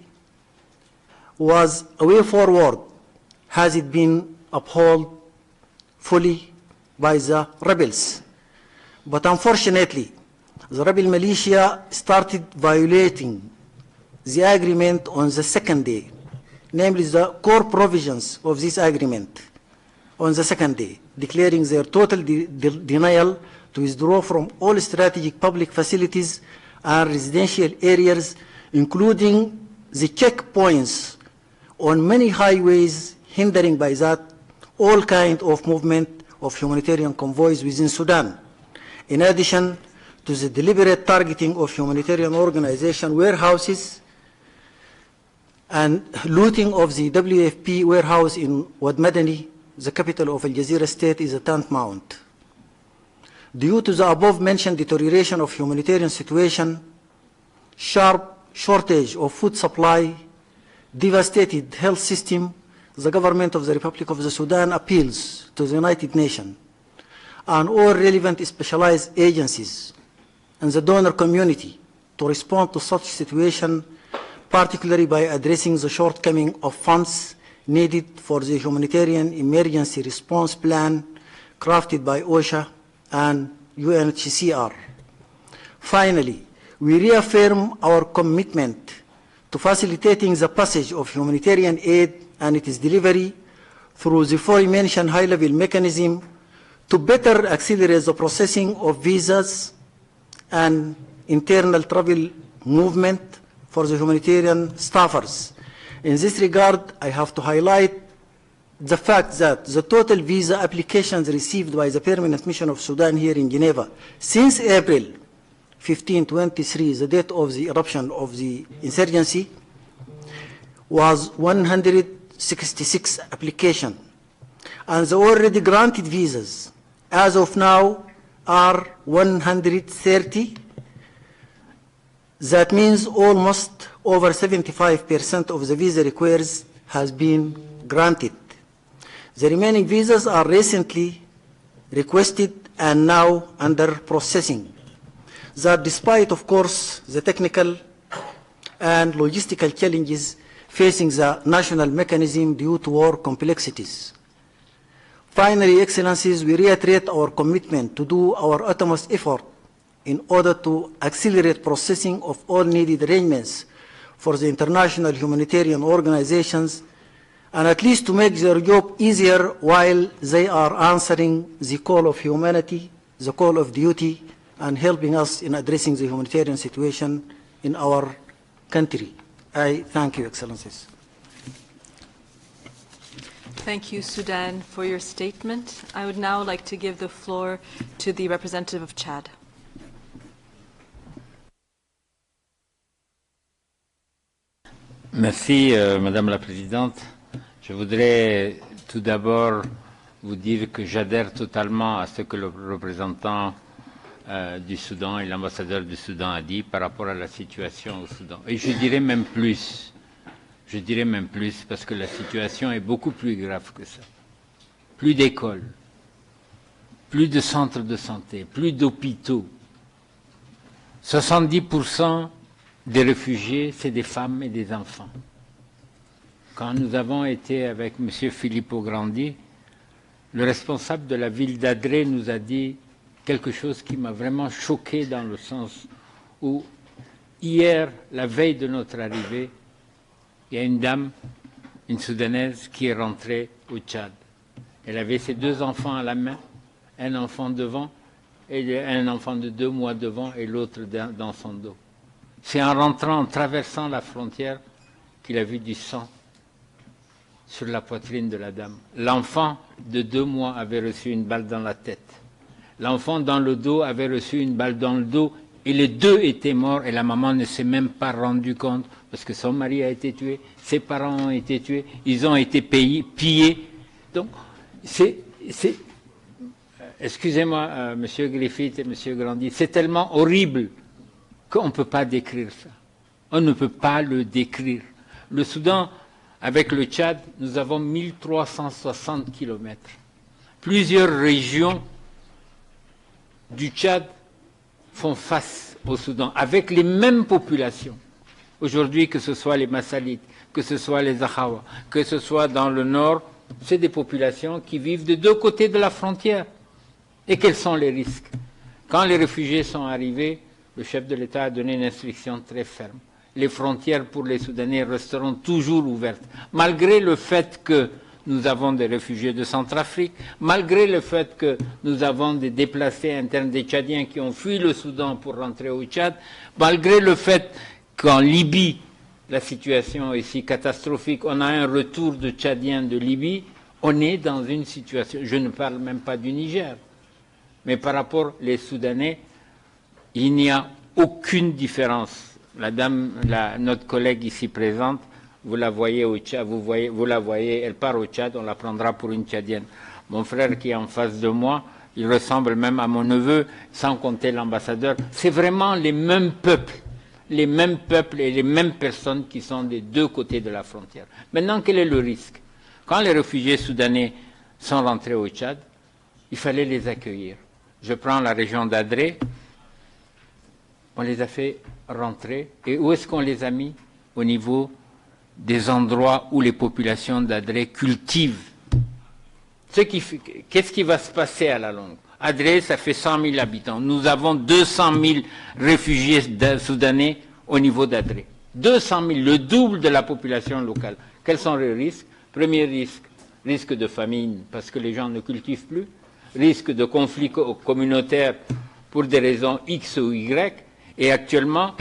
was a way forward. Has it been upheld fully by the rebels? But unfortunately, the rebel militia started violating the agreement on the second day, namely the core provisions of this agreement on the second day, declaring their total denial to withdraw from all strategic public facilities and residential areas, including the checkpoints on many highways, hindering by that all kinds of movement of humanitarian convoys within Sudan. In addition to the deliberate targeting of humanitarian organization warehouses and looting of the WFP warehouse in Wad Madani, the capital of Al Jazeera state, is a tantamount. Due to the above-mentioned deterioration of humanitarian situation, sharp shortage of food supply, devastated health system, the government of the Republic of the Sudan appeals to the United Nations and all relevant specialized agencies and the donor community to respond to such situation particularly by addressing the shortcoming of funds needed for the humanitarian emergency response plan crafted by OSHA and UNHCR. Finally, we reaffirm our commitment to facilitating the passage of humanitarian aid and its delivery through the aforementioned high-level mechanism to better accelerate the processing of visas and internal travel movement for the humanitarian staffers. In this regard, I have to highlight the fact that the total visa applications received by the Permanent Mission of Sudan here in Geneva since April 1523, the date of the eruption of the insurgency, was 166 applications. And the already granted visas, as of now, are 130. That means almost over 75% of the visa requires has been granted. The remaining visas are recently requested and now under processing. That despite, of course, the technical and logistical challenges facing the national mechanism due to war complexities. Finally, Excellencies, we reiterate our commitment to do our utmost effort in order to accelerate processing of all needed arrangements for the international humanitarian organizations and at least to make their job easier while they are answering the call of humanity, the call of duty, and helping us in addressing the humanitarian situation in our country. I thank you, Excellencies. Thank you, Sudan, for your statement. I would now like to give the floor to the representative of Chad. Merci, Madame la Présidente. Je voudrais tout d'abord vous dire que j'adhère totalement à ce que le représentant du Soudan et l'ambassadeur du Soudan a dit par rapport à la situation au Soudan. Et je dirais même plus. Je dirais même plus parce que la situation est beaucoup plus grave que ça. Plus d'écoles, plus de centres de santé, plus d'hôpitaux. 70% des réfugiés, c'est des femmes et des enfants. Quand nous avons été avec M. Filippo Grandi, le responsable de la ville d'Adré nous a dit quelque chose qui m'a vraiment choqué dans le sens où hier, la veille de notre arrivée, il y a une dame, une Soudanaise, qui est rentrée au Tchad. Elle avait ses 2 enfants à la main, un enfant devant, et un enfant de 2 mois devant et l'autre dans son dos. C'est en rentrant, en traversant la frontière, qu'il a vu du sang sur la poitrine de la dame. L'enfant de 2 mois avait reçu une balle dans la tête. L'enfant dans le dos avait reçu une balle dans le dos et les 2 étaient morts et la maman ne s'est même pas rendue compte parce que son mari a été tué, ses parents ont été tués, ils ont été pillés. Donc, excusez-moi, Monsieur Griffith et Monsieur Grandi, c'est tellement horrible qu'on ne peut pas décrire ça. On ne peut pas le décrire. Le Soudan, avec le Tchad, nous avons 1360 kilomètres. Plusieurs régions du Tchad font face au Soudan, avec les mêmes populations. Aujourd'hui, que ce soit les Massalites, que ce soit les Ahawa, que ce soit dans le nord, c'est des populations qui vivent de 2 côtés de la frontière. Et quels sont les risques? Quand les réfugiés sont arrivés, le chef de l'État a donné une instruction très ferme. Les frontières pour les Soudanais resteront toujours ouvertes, malgré le fait que nous avons des réfugiés de Centrafrique, malgré le fait que nous avons des déplacés internes des Tchadiens qui ont fui le Soudan pour rentrer au Tchad, malgré le fait qu'en Libye, la situation est si catastrophique, on a un retour de Tchadiens de Libye, on est dans une situation, je ne parle même pas du Niger, mais par rapport aux Soudanais, il n'y a aucune différence. Notre collègue ici présente, vous la voyez au Tchad, vous la voyez, elle part au Tchad, on la prendra pour une Tchadienne. Mon frère qui est en face de moi, il ressemble même à mon neveu, sans compter l'ambassadeur. C'est vraiment les mêmes peuples et les mêmes personnes qui sont des 2 côtés de la frontière. Maintenant, quel est le risque? Quand les réfugiés soudanais sont rentrés au Tchad, il fallait les accueillir. Je prends la région d'Adré, on les a fait rentrer. Et où est-ce qu'on les a mis? au niveau des endroits où les populations d'Adré cultivent. Qu'est-ce qui va se passer à la longue? Adré, ça fait 100 000 habitants. Nous avons 200 000 réfugiés soudanais au niveau d'Adré. 200 000, le double de la population locale. Quels sont les risques? Premier risque, risque de famine, parce que les gens ne cultivent plus. Risque de conflit communautaire pour des raisons X ou Y. Et actuellement,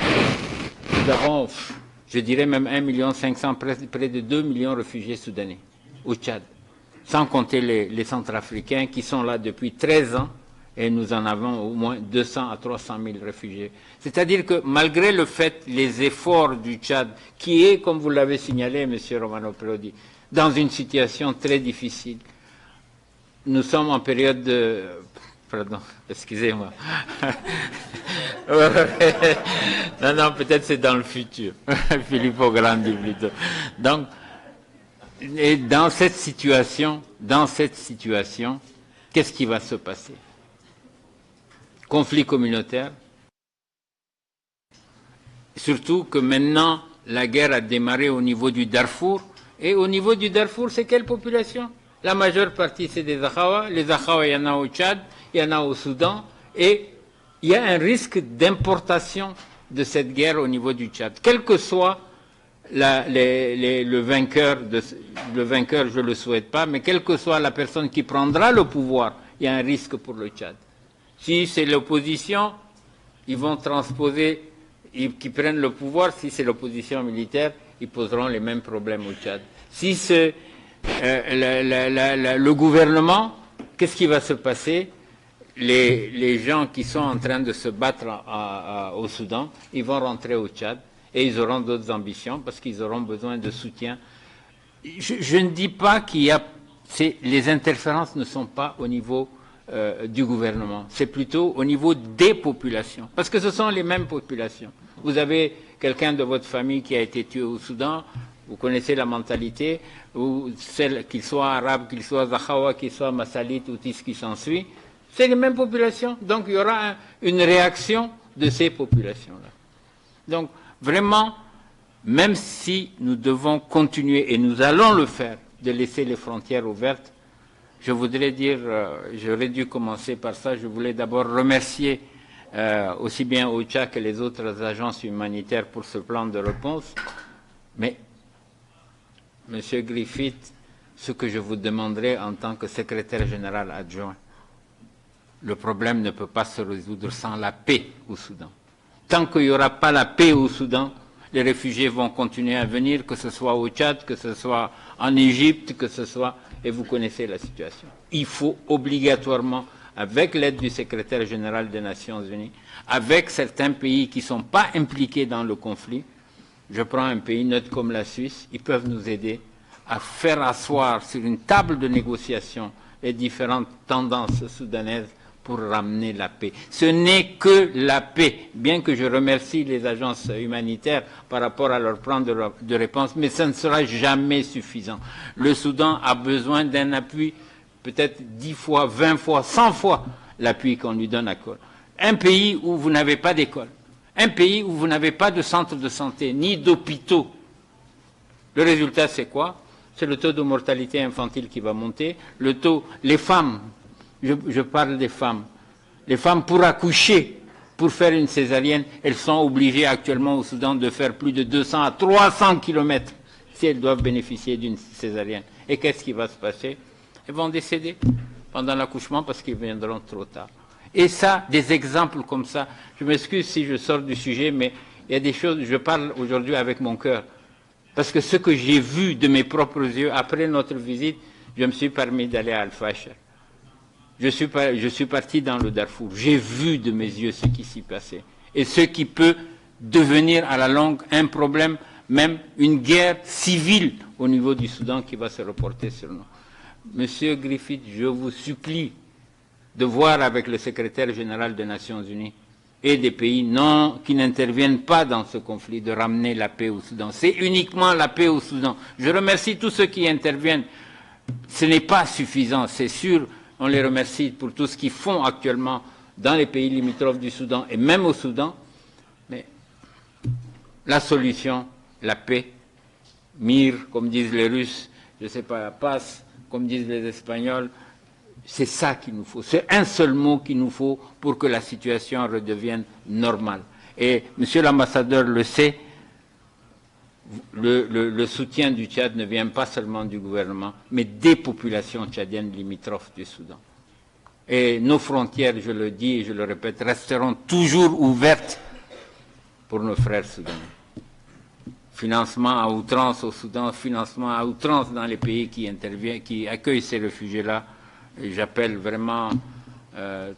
nous avons, je dirais même 1,5 million, près de 2 millions de réfugiés soudanais au Tchad. Sans compter les Centrafricains qui sont là depuis 13 ans, et nous en avons au moins 200 à 300 000 réfugiés. C'est-à-dire que malgré le fait, les efforts du Tchad, qui est, comme vous l'avez signalé, M. Romano Prodi, dans une situation très difficile, nous sommes en période de... Pardon, excusez-moi. Non, peut-être c'est dans le futur. Filippo Grandi plutôt. Donc, et dans cette situation, qu'est-ce qui va se passer? Conflit communautaire. Surtout que maintenant, la guerre a démarré au niveau du Darfour. Et au niveau du Darfour, c'est quelle population? La majeure partie, c'est des Zahawa. Les Zahawa, il y en a au Tchad, il y en a au Soudan. Et il y a un risque d'importation de cette guerre au niveau du Tchad. Quel que soit le vainqueur, je ne le souhaite pas, mais quelle que soit la personne qui prendra le pouvoir, il y a un risque pour le Tchad. Si c'est l'opposition, ils vont transposer, qui prennent le pouvoir. Si c'est l'opposition militaire, ils poseront les mêmes problèmes au Tchad. Si c'est le gouvernement, qu'est-ce qui va se passer? Les gens qui sont en train de se battre au Soudan, ils vont rentrer au Tchad. Et ils auront d'autres ambitions parce qu'ils auront besoin de soutien. Je ne dis pas qu'il y a... Les interférences ne sont pas au niveau du gouvernement. C'est plutôt au niveau des populations. Parce que ce sont les mêmes populations. Vous avez quelqu'un de votre famille qui a été tué au Soudan, vous connaissez la mentalité, ou qu'il soit arabe, qu'il soit Zahawa, qu'il soit Massalite ou tout ce qui s'ensuit. C'est les mêmes populations. Donc il y aura une réaction de ces populations-là. Donc, vraiment, même si nous devons continuer, et nous allons le faire, de laisser les frontières ouvertes, je voudrais dire, j'aurais dû commencer par ça, je voulais d'abord remercier aussi bien OCHA que les autres agences humanitaires pour ce plan de réponse. Mais, M. Griffith, ce que je vous demanderai en tant que secrétaire général adjoint, le problème ne peut pas se résoudre sans la paix au Soudan. Tant qu'il n'y aura pas la paix au Soudan, les réfugiés vont continuer à venir, que ce soit au Tchad, que ce soit en Égypte, que ce soit... Et vous connaissez la situation. Il faut obligatoirement, avec l'aide du secrétaire général des Nations Unies, avec certains pays qui ne sont pas impliqués dans le conflit, je prends un pays neutre comme la Suisse, ils peuvent nous aider à faire asseoir sur une table de négociation les différentes tendances soudanaises pour ramener la paix. Ce n'est que la paix, bien que je remercie les agences humanitaires par rapport à leur plan de réponse, mais ça ne sera jamais suffisant. Le Soudan a besoin d'un appui peut-être 10 fois, 20 fois, 100 fois l'appui qu'on lui donne à l'école. Un pays où vous n'avez pas d'école, un pays où vous n'avez pas de centre de santé, ni d'hôpitaux. Le résultat, c'est quoi? C'est le taux de mortalité infantile qui va monter, le taux, les femmes, je parle des femmes. Les femmes, pour accoucher, pour faire une césarienne, elles sont obligées actuellement au Soudan de faire plus de 200 à 300 kilomètres si elles doivent bénéficier d'une césarienne. Et qu'est-ce qui va se passer? Elles vont décéder pendant l'accouchement parce qu'ils viendront trop tard. Et ça, des exemples comme ça, je m'excuse si je sors du sujet, mais il y a des choses, je parle aujourd'hui avec mon cœur. Parce que ce que j'ai vu de mes propres yeux, après notre visite, je me suis permis d'aller à Al-Fasher. Je suis parti dans le Darfour. J'ai vu de mes yeux ce qui s'y passait. Et ce qui peut devenir à la longue un problème, même une guerre civile au niveau du Soudan qui va se reporter sur nous. Monsieur Griffith, je vous supplie de voir avec le secrétaire général des Nations Unies et des pays qui n'interviennent pas dans ce conflit, de ramener la paix au Soudan. C'est uniquement la paix au Soudan. Je remercie tous ceux qui interviennent. Ce n'est pas suffisant, c'est sûr. On les remercie pour tout ce qu'ils font actuellement dans les pays limitrophes du Soudan et même au Soudan. Mais la solution la paix, mir, comme disent les Russes, je ne sais pas, paz, comme disent les Espagnols. C'est ça qu'il nous faut. C'est un seul mot qu'il nous faut pour que la situation redevienne normale. Et Monsieur l'ambassadeur le sait, le soutien du Tchad ne vient pas seulement du gouvernement, mais des populations tchadiennes limitrophes du Soudan. Et nos frontières, je le dis et je le répète, resteront toujours ouvertes pour nos frères soudanais. Financement à outrance au Soudan, financement à outrance dans les pays qui interviennent, qui accueillent ces réfugiés-là. J'appelle vraiment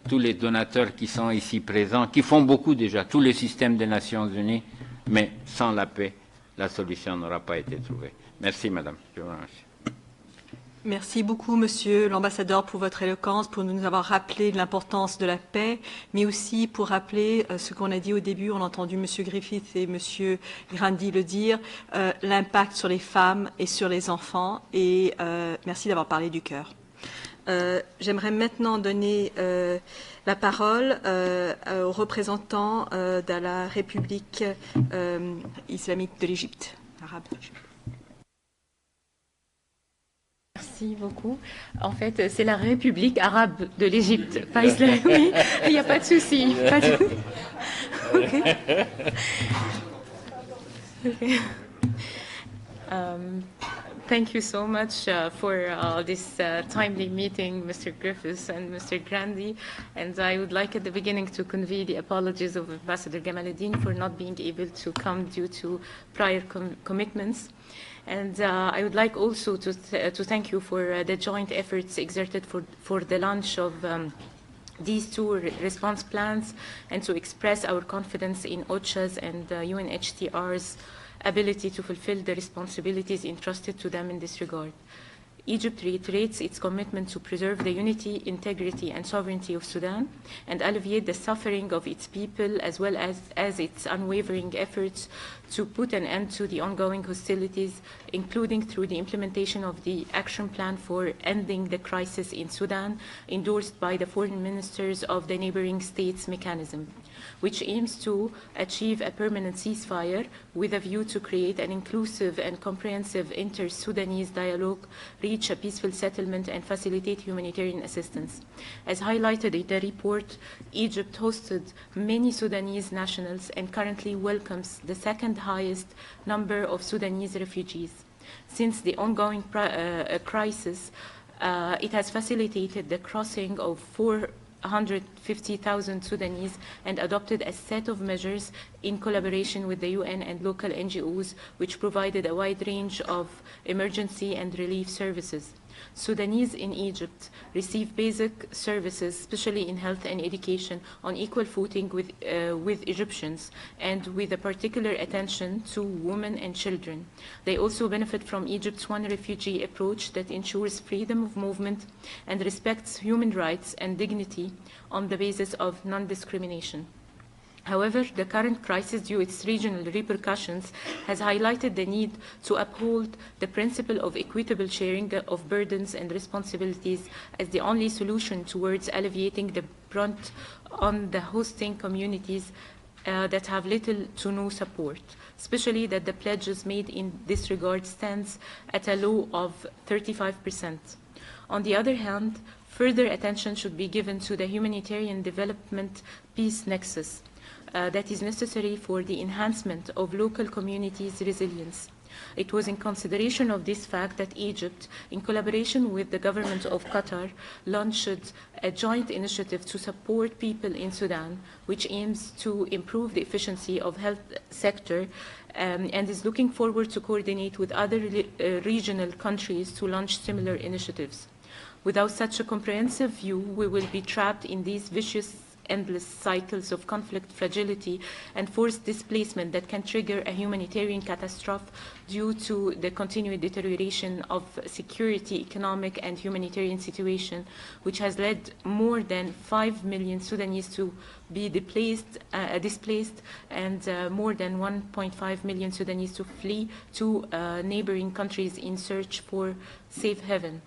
tous les donateurs qui sont ici présents, qui font beaucoup déjà, tous les systèmes des Nations Unies, mais sans la paix, la solution n'aura pas été trouvée. Merci, madame. Je vous remercie. Merci beaucoup, monsieur l'ambassadeur, pour votre éloquence, pour nous avoir rappelé l'importance de la paix, mais aussi pour rappeler ce qu'on a dit au début. On a entendu monsieur Griffith et monsieur Grandi le dire, l'impact sur les femmes et sur les enfants. Et merci d'avoir parlé du cœur. J'aimerais maintenant donner la parole aux représentants de la République islamique de l'Égypte, arabe. Merci beaucoup. En fait, c'est la République arabe de l'Égypte, pas islamique. Oui, il n'y a pas de souci. Okay. Okay. Thank you so much for this timely meeting, Mr. Griffiths and Mr. Grandi. And I would like at the beginning to convey the apologies of Ambassador Gamaluddin for not being able to come due to prior commitments. And I would like also to thank you for the joint efforts exerted for the launch of these two response plans, and to express our confidence in OCHA's and UNHCR's ability to fulfill the responsibilities entrusted to them in this regard. Egypt reiterates its commitment to preserve the unity, integrity, and sovereignty of Sudan and alleviate the suffering of its people, as well as its unwavering efforts to put an end to the ongoing hostilities, including through the implementation of the action plan for ending the crisis in Sudan, endorsed by the foreign ministers of the neighboring states mechanism, which aims to achieve a permanent ceasefire with a view to create an inclusive and comprehensive inter-Sudanese dialogue, reach a peaceful settlement, and facilitate humanitarian assistance. As highlighted in the report, Egypt hosted many Sudanese nationals and currently welcomes the second highest number of Sudanese refugees. Since the ongoing crisis, it has facilitated the crossing of 450,000 Sudanese and adopted a set of measures in collaboration with the UN and local NGOs, which provided a wide range of emergency and relief services. Sudanese in Egypt receive basic services, especially in health and education, on equal footing with Egyptians, and with a particular attention to women and children. They also benefit from Egypt's one refugee approach that ensures freedom of movement and respects human rights and dignity on the basis of non-discrimination. However, the current crisis, due to its regional repercussions, has highlighted the need to uphold the principle of equitable sharing of burdens and responsibilities as the only solution towards alleviating the brunt on the hosting communities that have little to no support, especially that the pledges made in this regard stands at a low of 35%. On the other hand, further attention should be given to the humanitarian development peace nexus that is necessary for the enhancement of local communities' resilience. It was in consideration of this fact that Egypt, in collaboration with the government of Qatar, launched a joint initiative to support people in Sudan, which aims to improve the efficiency of health sector and is looking forward to coordinate with other regional countries to launch similar initiatives. Without such a comprehensive view, we will be trapped in these vicious endless cycles of conflict, fragility, and forced displacement that can trigger a humanitarian catastrophe due to the continued deterioration of security, economic, and humanitarian situation, which has led more than 5 million Sudanese to be displaced and more than 1.5 million Sudanese to flee to neighboring countries in search for safe haven.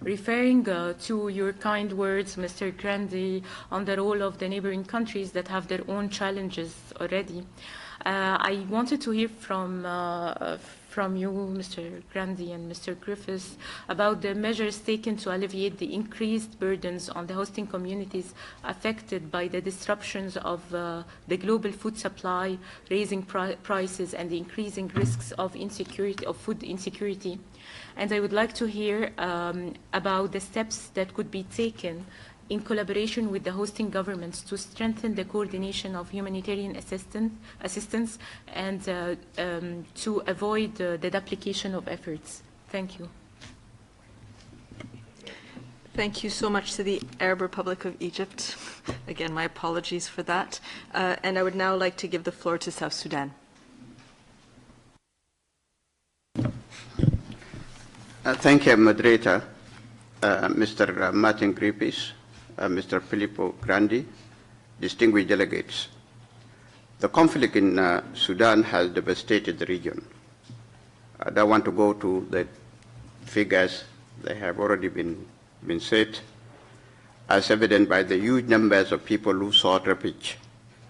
Referring to your kind words, Mr. Grandi, on the role of the neighboring countries that have their own challenges already, I wanted to hear from you, Mr. Grandi and Mr. Griffiths, about the measures taken to alleviate the increased burdens on the hosting communities affected by the disruptions of the global food supply, raising prices, and the increasing risks of food insecurity. And I would like to hear about the steps that could be taken in collaboration with the hosting governments to strengthen the coordination of humanitarian assistance and to avoid the duplication of efforts. Thank you. Thank you so much to the Arab Republic of Egypt. Again, my apologies for that. And I would now like to give the floor to South Sudan. Thank you, Moderator, Mr. Martin Griffiths, Mr. Filippo Grandi, distinguished delegates. The conflict in Sudan has devastated the region. I don't want to go to the figures. They have already been said, as evident by the huge numbers of people who sought refuge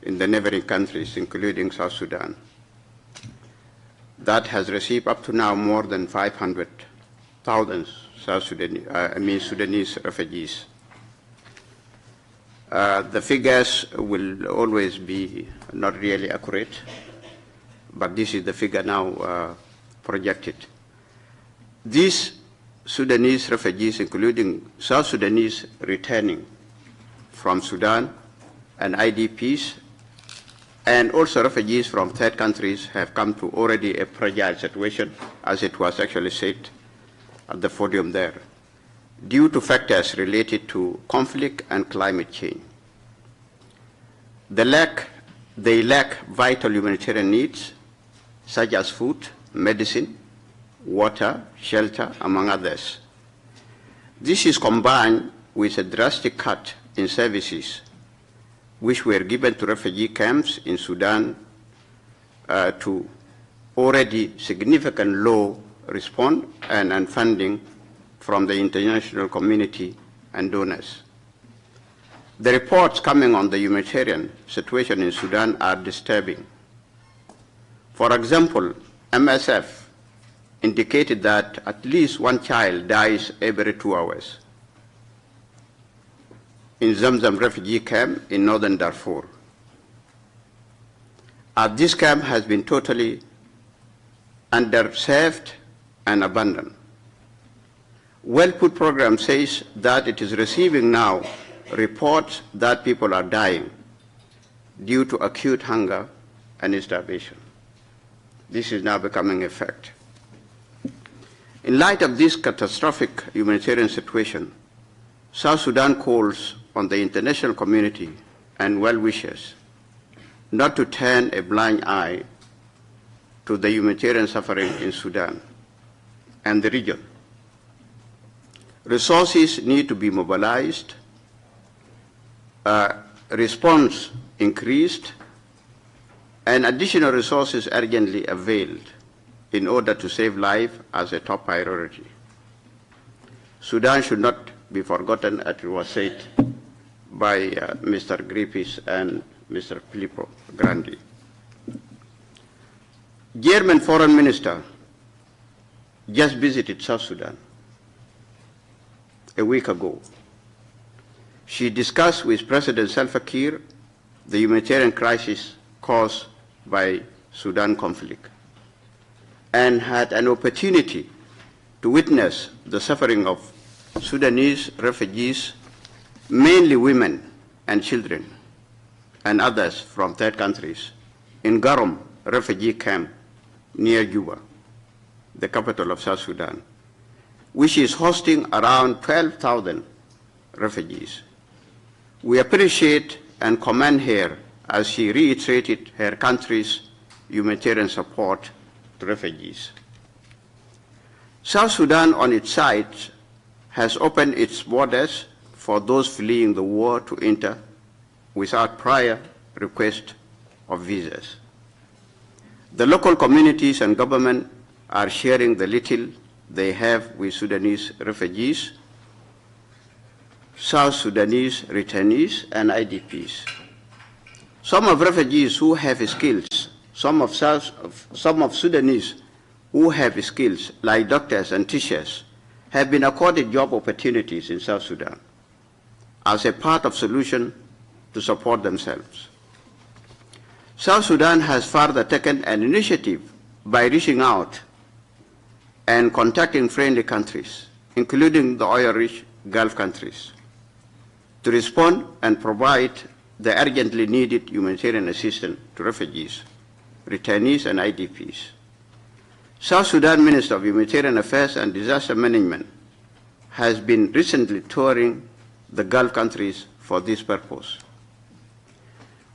in the neighboring countries, including South Sudan. That has received up to now more than 500,000 Sudanese refugees. The figures will always be not really accurate, but this is the figure now projected. These Sudanese refugees, including South Sudanese returning from Sudan and IDPs, and also refugees from third countries, have come to already a fragile situation, as it was actually said at the podium there, due to factors related to conflict and climate change. They lack vital humanitarian needs, such as food, medicine, water, shelter, among others. This is combined with a drastic cut in services which were given to refugee camps in Sudan to already significant low response and funding from the international community and donors. The reports coming on the humanitarian situation in Sudan are disturbing. For example, MSF indicated that at least one child dies every 2 hours in Zamzam refugee camp in northern Darfur. This camp has been totally underserved and abandoned. Well Food Program says that it is receiving now reports that people are dying due to acute hunger and starvation. This is now becoming a fact. In light of this catastrophic humanitarian situation, South Sudan calls on the international community and well-wishers not to turn a blind eye to the humanitarian suffering in Sudan and the region. Resources need to be mobilized, response increased, and additional resources urgently availed in order to save life as a top priority. Sudan should not be forgotten, as it was said by Mr. Griffiths and Mr. Filippo Grandi. German Foreign Minister just visited South Sudan a week ago. She discussed with President Salva Kiir the humanitarian crisis caused by Sudan conflict, and had an opportunity to witness the suffering of Sudanese refugees, mainly women and children, and others from third countries, in Garom refugee camp near Juba, the capital of South Sudan, which is hosting around 12,000 refugees. We appreciate and commend her as she reiterated her country's humanitarian support to refugees. South Sudan, on its side, has opened its borders for those fleeing the war to enter without prior request of visas. The local communities and government are sharing the little they have with Sudanese refugees, South Sudanese returnees, and IDPs. Some of refugees who have skills some of Sudanese who have skills, like doctors and teachers, have been accorded job opportunities in South Sudan as a part of solution to support themselves. South Sudan has further taken an initiative by reaching out and contacting friendly countries, including the oil-rich Gulf countries, to respond and provide the urgently needed humanitarian assistance to refugees, returnees, and IDPs. South Sudan Minister of Humanitarian Affairs and Disaster Management has been recently touring the Gulf countries for this purpose.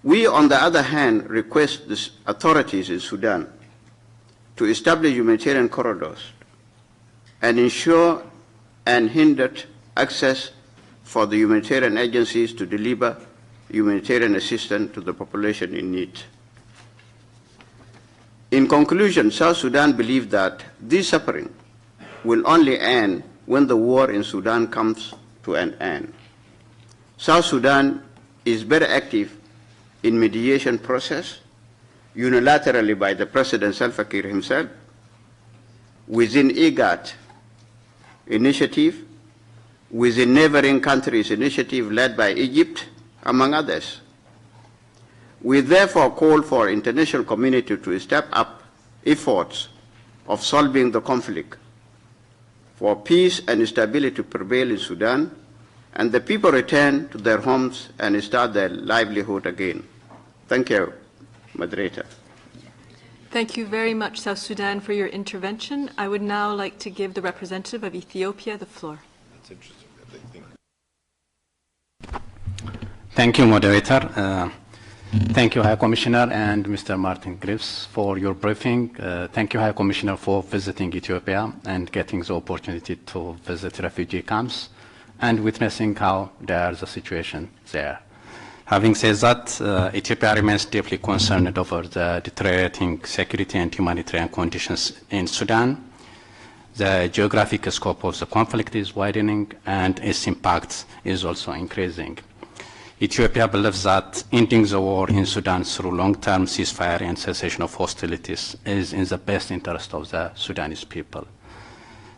We, on the other hand, request the authorities in Sudan to establish humanitarian corridors and ensure unhindered access for the humanitarian agencies to deliver humanitarian assistance to the population in need. In conclusion, South Sudan believes that this suffering will only end when the war in Sudan comes to an end. South Sudan is very active in mediation process, unilaterally by the President Salva Kiir himself, within IGAD initiative, within neighboring countries initiative led by Egypt, among others. We therefore call for international community to step up efforts of solving the conflict, for peace and stability to prevail in Sudan, and the people return to their homes and start their livelihood again. Thank you, moderator. Thank you very much, South Sudan, for your intervention. I would now like to give the representative of Ethiopia the floor. That's interesting. Thank you, moderator. Thank you, High Commissioner and Mr. Martin Griffiths, for your briefing. Thank you, High Commissioner, for visiting Ethiopia and getting the opportunity to visit refugee camps and witnessing how there's a situation there. Having said that, Ethiopia remains deeply concerned over the deteriorating security and humanitarian conditions in Sudan. The geographic scope of the conflict is widening and its impact is also increasing. Ethiopia believes that ending the war in Sudan through long-term ceasefire and cessation of hostilities is in the best interest of the Sudanese people.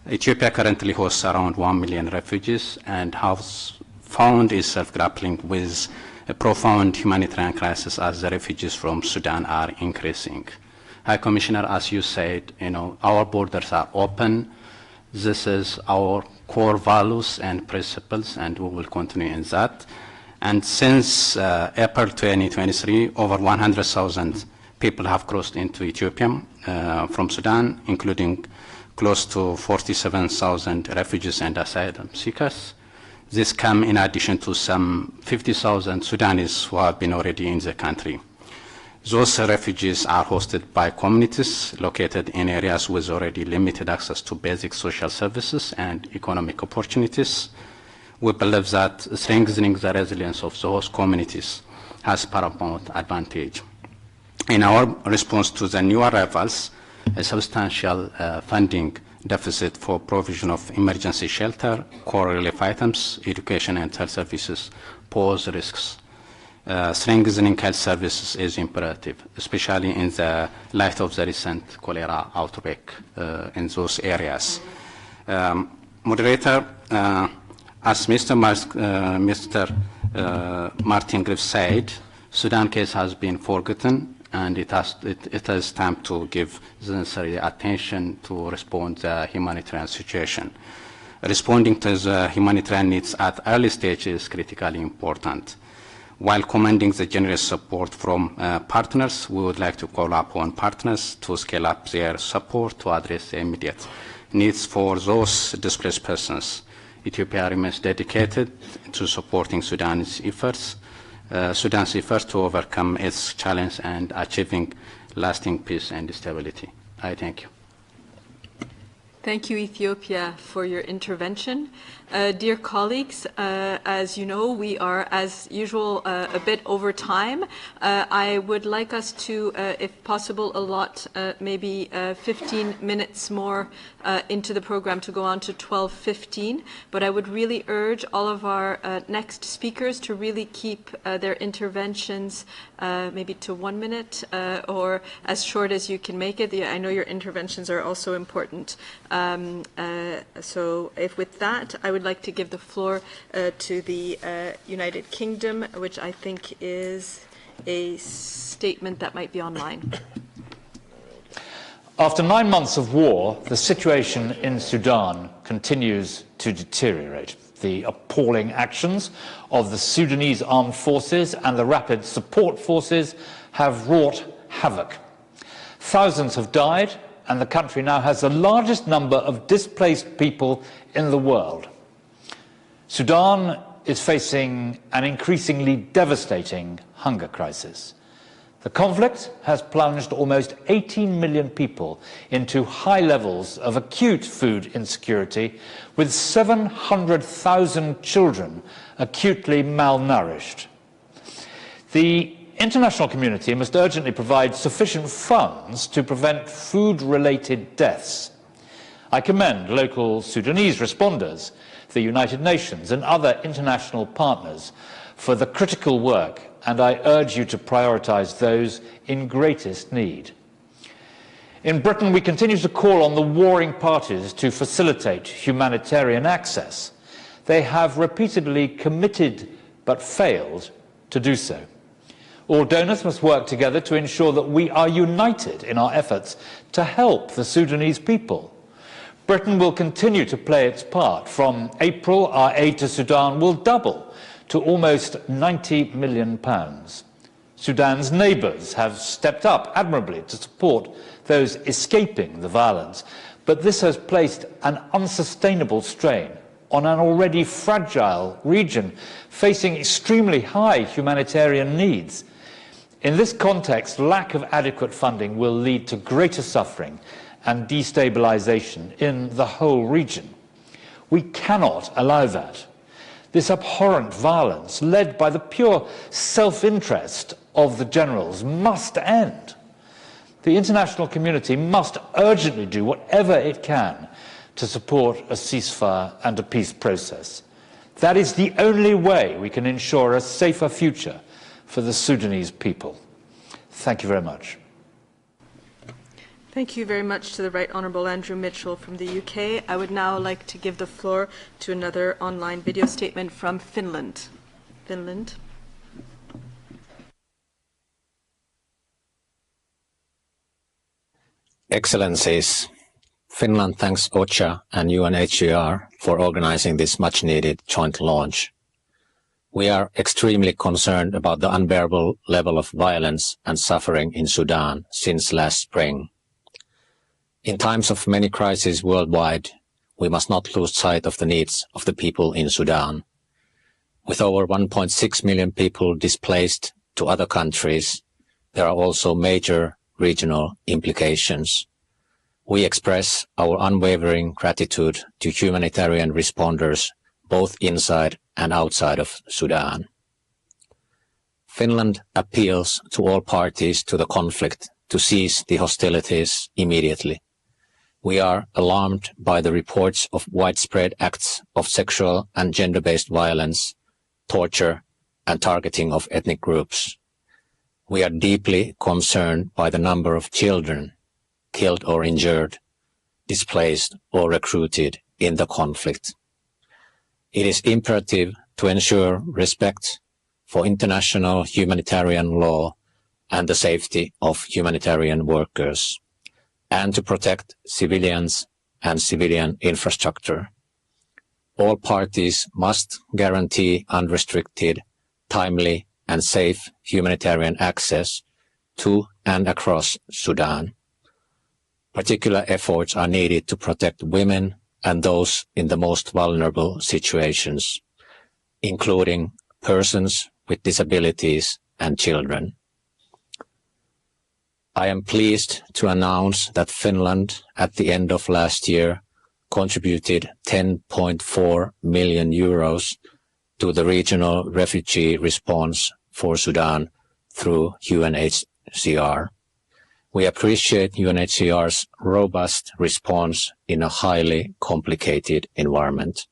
Ethiopia currently hosts around 1 million refugees and has found itself grappling with a profound humanitarian crisis as the refugees from Sudan are increasing. High Commissioner, as you said, our borders are open. This is our core values and principles, and we will continue in that. And since April 2023, over 100,000 people have crossed into Ethiopia from Sudan, including close to 47,000 refugees and asylum seekers. This comes in addition to some 50,000 Sudanese who have been already in the country. Those refugees are hosted by communities located in areas with already limited access to basic social services and economic opportunities. We believe that strengthening the resilience of those communities has paramount advantage. In our response to the new arrivals, a substantial funding deficit for provision of emergency shelter, core relief items, education and health services pose risks. Strengthening health services is imperative, especially in the light of the recent cholera outbreak in those areas. Moderator, as Mr. Martin Griffiths said, Sudan case has been forgotten, and it is time to give the necessary attention to respond to the humanitarian situation. Responding to the humanitarian needs at early stages is critically important. While commending the generous support from partners, we would like to call upon partners to scale up their support to address the immediate needs for those displaced persons. Ethiopia remains dedicated to supporting Sudan's efforts to overcome its challenge and achieving lasting peace and stability. I thank you. Thank you, Ethiopia, for your intervention. Dear colleagues, as you know, we are, as usual, a bit over time. I would like us to, if possible, allot maybe 15 minutes more into the program to go on to 12:15. But I would really urge all of our next speakers to really keep their interventions maybe to 1 minute or as short as you can make it. I know your interventions are also important. So if with that, I would like to give the floor to the United Kingdom, which I think is a statement that might be online. After 9 months of war, the situation in Sudan continues to deteriorate. The appalling actions of the Sudanese armed forces and the rapid support forces have wrought havoc. Thousands have died, and the country now has the largest number of displaced people in the world. Sudan is facing an increasingly devastating hunger crisis. The conflict has plunged almost 18 million people into high levels of acute food insecurity, with 700,000 children acutely malnourished. The international community must urgently provide sufficient funds to prevent food-related deaths. I commend local Sudanese responders, the United Nations and other international partners for the critical work, and I urge you to prioritise those in greatest need. In Britain, we continue to call on the warring parties to facilitate humanitarian access. They have repeatedly committed but failed to do so. All donors must work together to ensure that we are united in our efforts to help the Sudanese people. Britain will continue to play its part. From April, our aid to Sudan will double to almost £90 million. Sudan's neighbours have stepped up admirably to support those escaping the violence, but this has placed an unsustainable strain on an already fragile region facing extremely high humanitarian needs. In this context, lack of adequate funding will lead to greater suffering and destabilization in the whole region. We cannot allow that. This abhorrent violence, led by the pure self-interest of the generals, must end. The international community must urgently do whatever it can to support a ceasefire and a peace process. That is the only way we can ensure a safer future for the Sudanese people. Thank you very much. Thank you very much to the Right Honourable Andrew Mitchell from the UK. I would now like to give the floor to another online video statement from Finland. Finland. Excellencies, Finland thanks OCHA and UNHCR for organizing this much-needed joint launch. We are extremely concerned about the unbearable level of violence and suffering in Sudan since last spring. In times of many crises worldwide, we must not lose sight of the needs of the people in Sudan. With over 1.6 million people displaced to other countries, there are also major regional implications. We express our unwavering gratitude to humanitarian responders both inside and outside of Sudan. Finland appeals to all parties to the conflict to cease the hostilities immediately. We are alarmed by the reports of widespread acts of sexual and gender-based violence, torture, and targeting of ethnic groups. We are deeply concerned by the number of children killed or injured, displaced or recruited in the conflict. It is imperative to ensure respect for international humanitarian law and the safety of humanitarian workers, and to protect civilians and civilian infrastructure. All parties must guarantee unrestricted, timely, and safe humanitarian access to and across Sudan. Particular efforts are needed to protect women and those in the most vulnerable situations, including persons with disabilities and children. I am pleased to announce that Finland, at the end of last year, contributed 10.4 million euros to the regional refugee response for Sudan through UNHCR. We appreciate UNHCR's robust response in a highly complicated environment.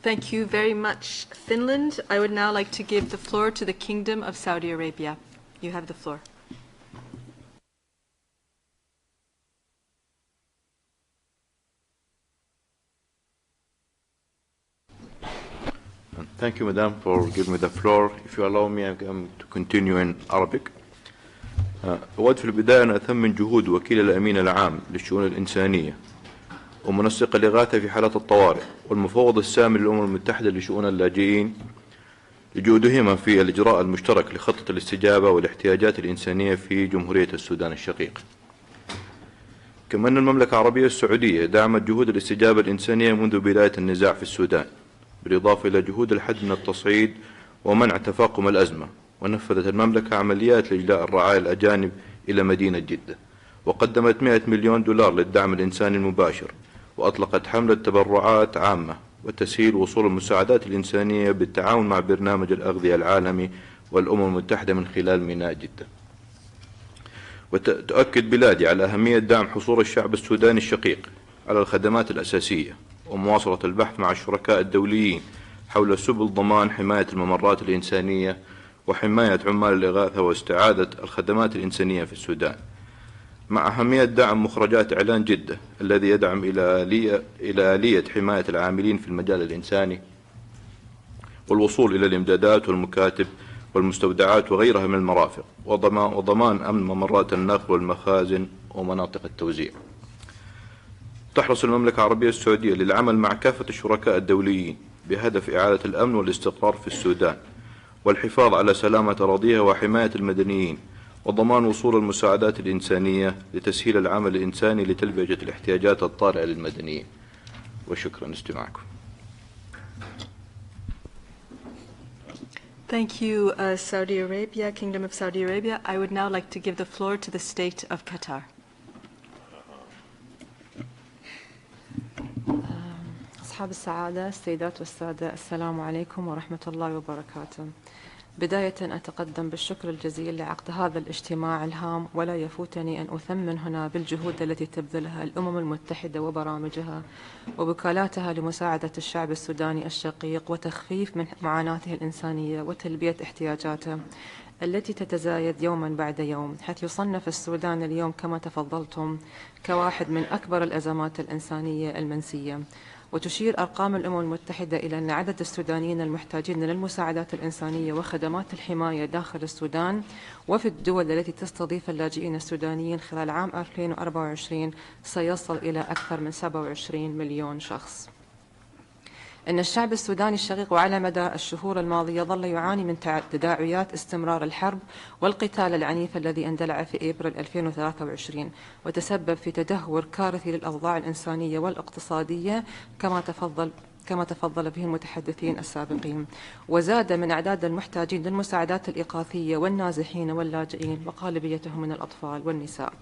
Thank you very much, Finland. I would now like to give the floor to the Kingdom of Saudi Arabia. You have the floor. Thank you, Madam, for giving me the floor. If you allow me, I'm going to continue in Arabic. أود في البداية أن أثمن جهود وكيل الأمين العام للشؤون الإنسانية ومنسق الإغاثة في حالات الطوارئ والمفوض السامي للأمم المتحدة لشؤون اللاجئين لجهودهما في الإجراء المشترك لخطة الاستجابة والاحتياجات الإنسانية في جمهورية السودان الشقيق. كما أن المملكة العربية السعودية دعمت جهود الاستجابة الإنسانية منذ بداية النزاع في السودان، بالإضافة إلى جهود الحد من التصعيد ومنع تفاقم الأزمة. ونفذت المملكة عمليات لإجلاء الرعايا الأجانب إلى مدينة جدة، وقدمت 100 مليون دولار للدعم الإنساني المباشر، وأطلقت حملة تبرعات عامة وتسهيل وصول المساعدات الإنسانية بالتعاون مع برنامج الأغذية العالمي والأمم المتحدة من خلال ميناء جدة. وتؤكد بلادي على أهمية دعم حصول الشعب السوداني الشقيق على الخدمات الأساسية ومواصلة البحث مع الشركاء الدوليين حول سبل ضمان حماية الممرات الإنسانية وحماية عمال الإغاثة واستعادة الخدمات الإنسانية في السودان، مع أهمية دعم مخرجات إعلان جدة الذي يدعم إلى آلية حماية العاملين في المجال الإنساني والوصول إلى الإمدادات والمكاتب والمستودعات وغيرها من المرافق، وضمان أمن ممرات النقل والمخازن ومناطق التوزيع. تحرص المملكة العربية السعودية للعمل مع كافة الشركاء الدوليين بهدف إعادة الأمن والاستقرار في السودان والحفاظ على سلامة أراضيها وحماية المدنيين وضمان وصول المساعدات الإنسانية لتسهيل العمل الإنساني لتلبية الاحتياجات الطارئة للمدنيين. وشكرا لاستماعكم. Thank you, Saudi Arabia, Kingdom of Saudi Arabia. I would now like to give the floor to the State of Qatar. أصحاب السعادة، السيدات والسادة، السلام عليكم ورحمة الله وبركاته. بداية أتقدم بالشكر الجزيل لعقد هذا الاجتماع الهام، ولا يفوتني أن أثمن هنا بالجهود التي تبذلها الأمم المتحدة وبرامجها ووكالاتها لمساعدة الشعب السوداني الشقيق وتخفيف من معاناته الإنسانية وتلبية احتياجاته التي تتزايد يوما بعد يوم، حيث يصنف السودان اليوم كما تفضلتم كواحد من أكبر الأزمات الإنسانية المنسية. وتشير أرقام الأمم المتحدة إلى أن عدد السودانيين المحتاجين للمساعدات الإنسانية وخدمات الحماية داخل السودان وفي الدول التي تستضيف اللاجئين السودانيين خلال عام 2024 سيصل إلى أكثر من 27 مليون شخص. إن الشعب السوداني الشقيق وعلى مدى الشهور الماضية ظل يعاني من تداعيات استمرار الحرب والقتال العنيف الذي اندلع في أبريل 2023 وتسبب في تدهور كارثي للأوضاع الإنسانية والاقتصادية كما تفضل به المتحدثين السابقين، وزاد من أعداد المحتاجين للمساعدات الإغاثية والنازحين واللاجئين وغالبيتهم من الأطفال والنساء.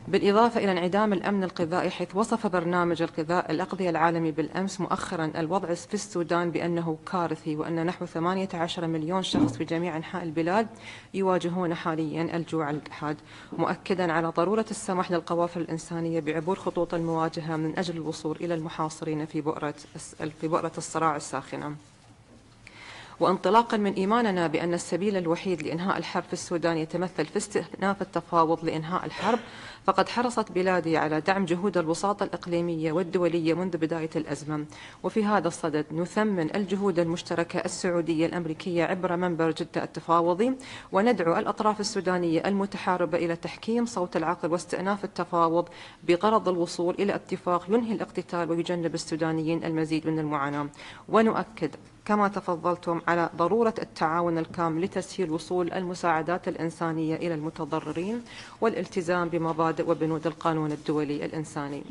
بالإضافة إلى انعدام الأمن الغذائي، حيث وصف برنامج الأغذية العالمي بالأمس مؤخرا الوضع في السودان بأنه كارثي، وأن نحو 18 مليون شخص في جميع أنحاء البلاد يواجهون حاليا الجوع الحاد، مؤكدا على ضرورة السماح للقوافل الإنسانية بعبور خطوط المواجهة من أجل الوصول إلى المحاصرين في بؤرة الصراع الساخنة. وانطلاقا من إيماننا بأن السبيل الوحيد لإنهاء الحرب في السودان يتمثل في استئناف التفاوض لإنهاء الحرب، فقد حرصت بلادي على دعم جهود الوساطة الإقليمية والدولية منذ بداية الأزمة. وفي هذا الصدد نثمن الجهود المشتركة السعودية الأمريكية عبر منبر جدة التفاوضي، وندعو الأطراف السودانية المتحاربة إلى تحكيم صوت العقل واستئناف التفاوض بغرض الوصول إلى اتفاق ينهي الاقتتال ويجنب السودانيين المزيد من المعاناة. ونؤكد كما تفضلتم على ضرورة التعاون الكامل لتسهيل وصول المساعدات الإنسانية إلى المتضررين والالتزام بمبادئ وبنود القانون الدولي الإنساني.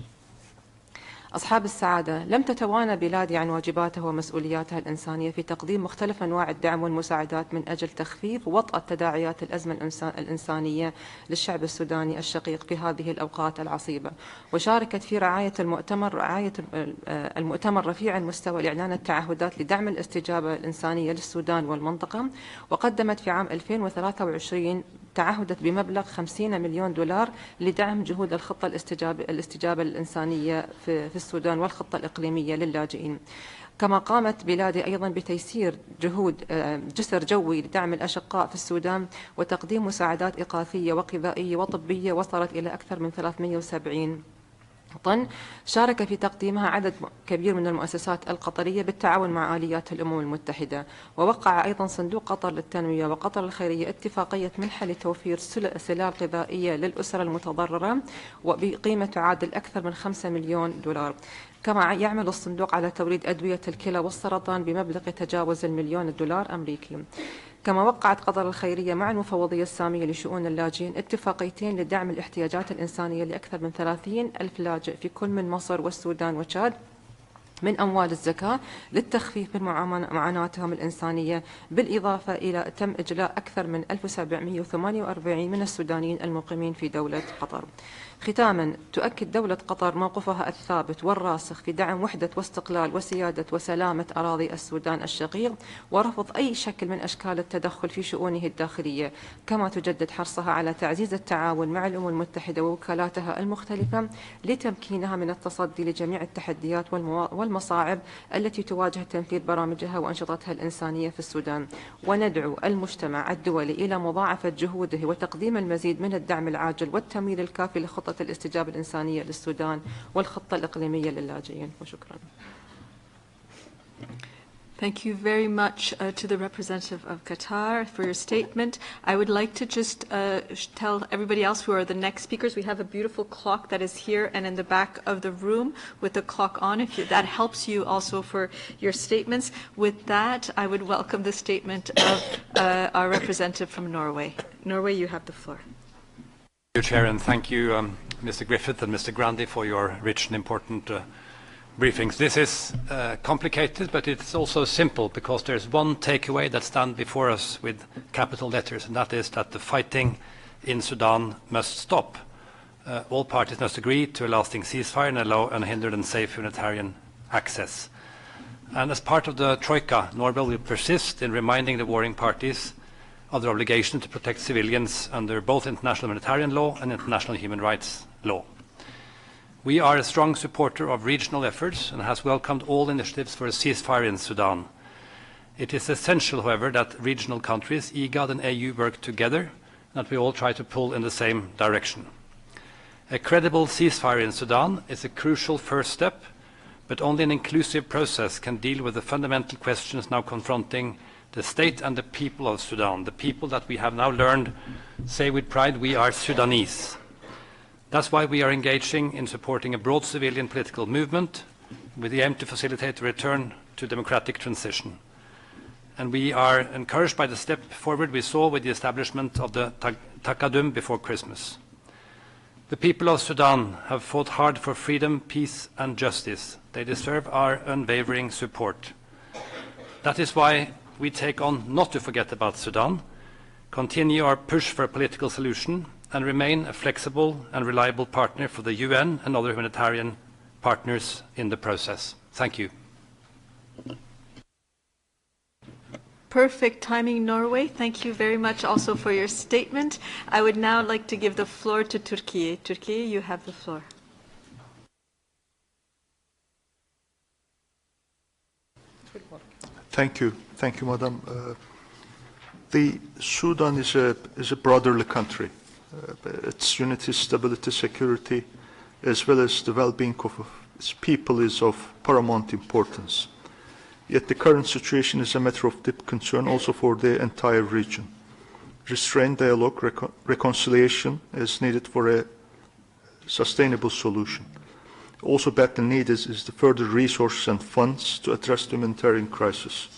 أصحاب السعادة، لم تتوانى بلادي عن واجباتها ومسؤولياتها الإنسانية في تقديم مختلف أنواع الدعم والمساعدات من أجل تخفيف وطأة تداعيات الأزمة الإنسانية للشعب السوداني الشقيق في هذه الأوقات العصيبة، وشاركت في رعاية المؤتمر رفيع المستوى لإعلان التعهدات لدعم الاستجابة الإنسانية للسودان والمنطقة، وقدمت في عام 2023 تعهدت بمبلغ 50 مليون دولار لدعم جهود الخطة الاستجابة الإنسانية في السودان والخطة الإقليمية للاجئين. كما قامت بلادي أيضا بتيسير جهود جسر جوي لدعم الأشقاء في السودان وتقديم مساعدات إغاثية وغذائية وطبية وصلت إلى أكثر من 370 طن. شارك في تقديمها عدد كبير من المؤسسات القطرية بالتعاون مع آليات الأمم المتحدة. ووقع أيضا صندوق قطر للتنمية وقطر الخيرية اتفاقية منحة لتوفير سلال غذائية للأسر المتضررة وبقيمة تعادل أكثر من 5 مليون دولار. كما يعمل الصندوق على توريد أدوية الكلى والسرطان بمبلغ يتجاوز $1,000,000 أمريكي. كما وقعت قطر الخيرية مع المفوضية السامية لشؤون اللاجئين اتفاقيتين لدعم الاحتياجات الإنسانية لأكثر من 30,000 لاجئ في كل من مصر والسودان وتشاد من أموال الزكاة للتخفيف من معاناتهم الإنسانية، بالإضافة إلى تم إجلاء أكثر من 1748 من السودانيين المقيمين في دولة قطر. ختاما، تؤكد دولة قطر موقفها الثابت والراسخ في دعم وحدة واستقلال وسيادة وسلامة أراضي السودان الشقيق ورفض أي شكل من أشكال التدخل في شؤونه الداخلية، كما تجدد حرصها على تعزيز التعاون مع الأمم المتحدة ووكالاتها المختلفة لتمكينها من التصدي لجميع التحديات والمصاعب التي تواجه تنفيذ برامجها وأنشطتها الإنسانية في السودان. وندعو المجتمع الدولي إلى مضاعفة جهوده وتقديم المزيد من الدعم العاجل والتمويل الكافي لخطة الاستجابة الإنسانية للسودان والخطة الإقليمية للاجئين. وشكرا. Thank you very much to the representative of Qatar for your statement. I would like to just tell everybody else who are the next speakers, we have a beautiful clock that is here and in the back of the room with the clock on. If that helps you also for your statements. With that, I would welcome the statement of our representative from Norway. Norway, you have the floor. Thank you, Chair, and thank you, Mr. Griffith and Mr. Grandi, for your rich and important briefings. This is complicated, but it's also simple because there's one takeaway that stands before us with capital letters, and that is that the fighting in Sudan must stop. All parties must agree to a lasting ceasefire and allow unhindered and safe humanitarian access. And as part of the Troika, Norway will persist in reminding the warring parties of their obligation to protect civilians under both international humanitarian law and international human rights law. We are a strong supporter of regional efforts and has welcomed all initiatives for a ceasefire in Sudan. It is essential, however, that regional countries, IGAD and AU, work together and that we all try to pull in the same direction. A credible ceasefire in Sudan is a crucial first step, but only an inclusive process can deal with the fundamental questions now confronting the state and the people of Sudan, the people that we have now learned say with pride we are Sudanese. That's why we are engaging in supporting a broad civilian political movement with the aim to facilitate a return to democratic transition. And we are encouraged by the step forward we saw with the establishment of the Takadum before Christmas. The people of Sudan have fought hard for freedom, peace and justice. They deserve our unwavering support. That is why we take on not to forget about Sudan, continue our push for a political solution, and remain a flexible and reliable partner for the UN and other humanitarian partners in the process. Thank you. Perfect timing, Norway. Thank you very much also for your statement. I would now like to give the floor to Turkey. Turkey, you have the floor. Thank you. Thank you, Madam. The Sudan is a brotherly country. Its unity, stability, security, as well as the well-being of its people is of paramount importance. Yet the current situation is a matter of deep concern also for the entire region. Restrained dialogue, reconciliation is needed for a sustainable solution. Also badly needed is the further resources and funds to address the humanitarian crisis.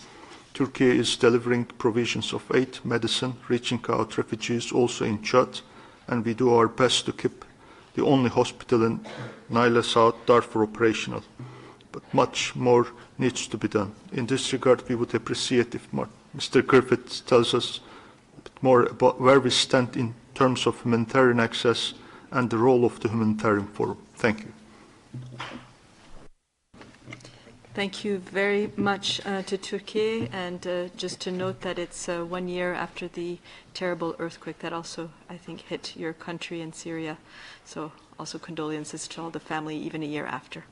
Turkey is delivering provisions of aid, medicine, reaching out refugees also in Chad, and we do our best to keep the only hospital in Naila South Darfur operational. But much more needs to be done. In this regard, we would appreciate if Mr. Griffith tells us a bit more about where we stand in terms of humanitarian access and the role of the humanitarian forum. Thank you. Thank you very much to Turkey, and just to note that it's 1 year after the terrible earthquake that also, I think, hit your country in Syria. So also condolences to all the family even a year after.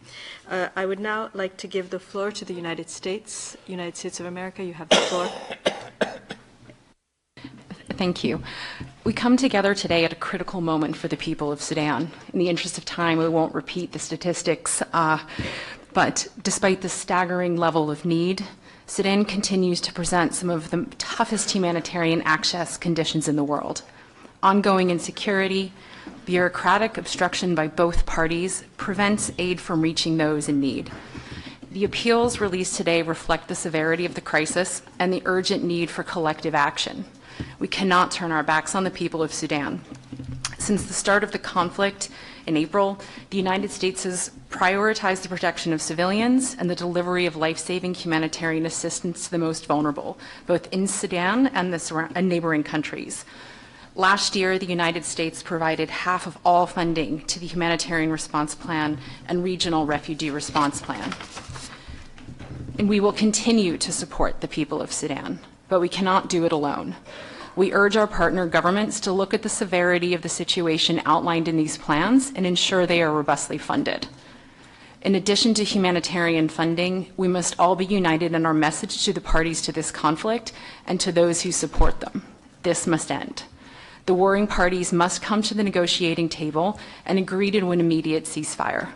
I would now like to give the floor to the United States. United States of America, you have the floor. Thank you. We come together today at a critical moment for the people of Sudan. In the interest of time, we won't repeat the statistics, but despite the staggering level of need, Sudan continues to present some of the toughest humanitarian access conditions in the world. Ongoing insecurity, bureaucratic obstruction by both parties prevents aid from reaching those in need. The appeals released today reflect the severity of the crisis and the urgent need for collective action. We cannot turn our backs on the people of Sudan. Since the start of the conflict in April, the United States has prioritized the protection of civilians and the delivery of life-saving humanitarian assistance to the most vulnerable, both in Sudan and neighboring countries. Last year, the United States provided half of all funding to the Humanitarian Response Plan and Regional Refugee Response Plan. And we will continue to support the people of Sudan, but we cannot do it alone. We urge our partner governments to look at the severity of the situation outlined in these plans and ensure they are robustly funded. In addition to humanitarian funding, we must all be united in our message to the parties to this conflict and to those who support them. This must end. The warring parties must come to the negotiating table and agree to an immediate ceasefire.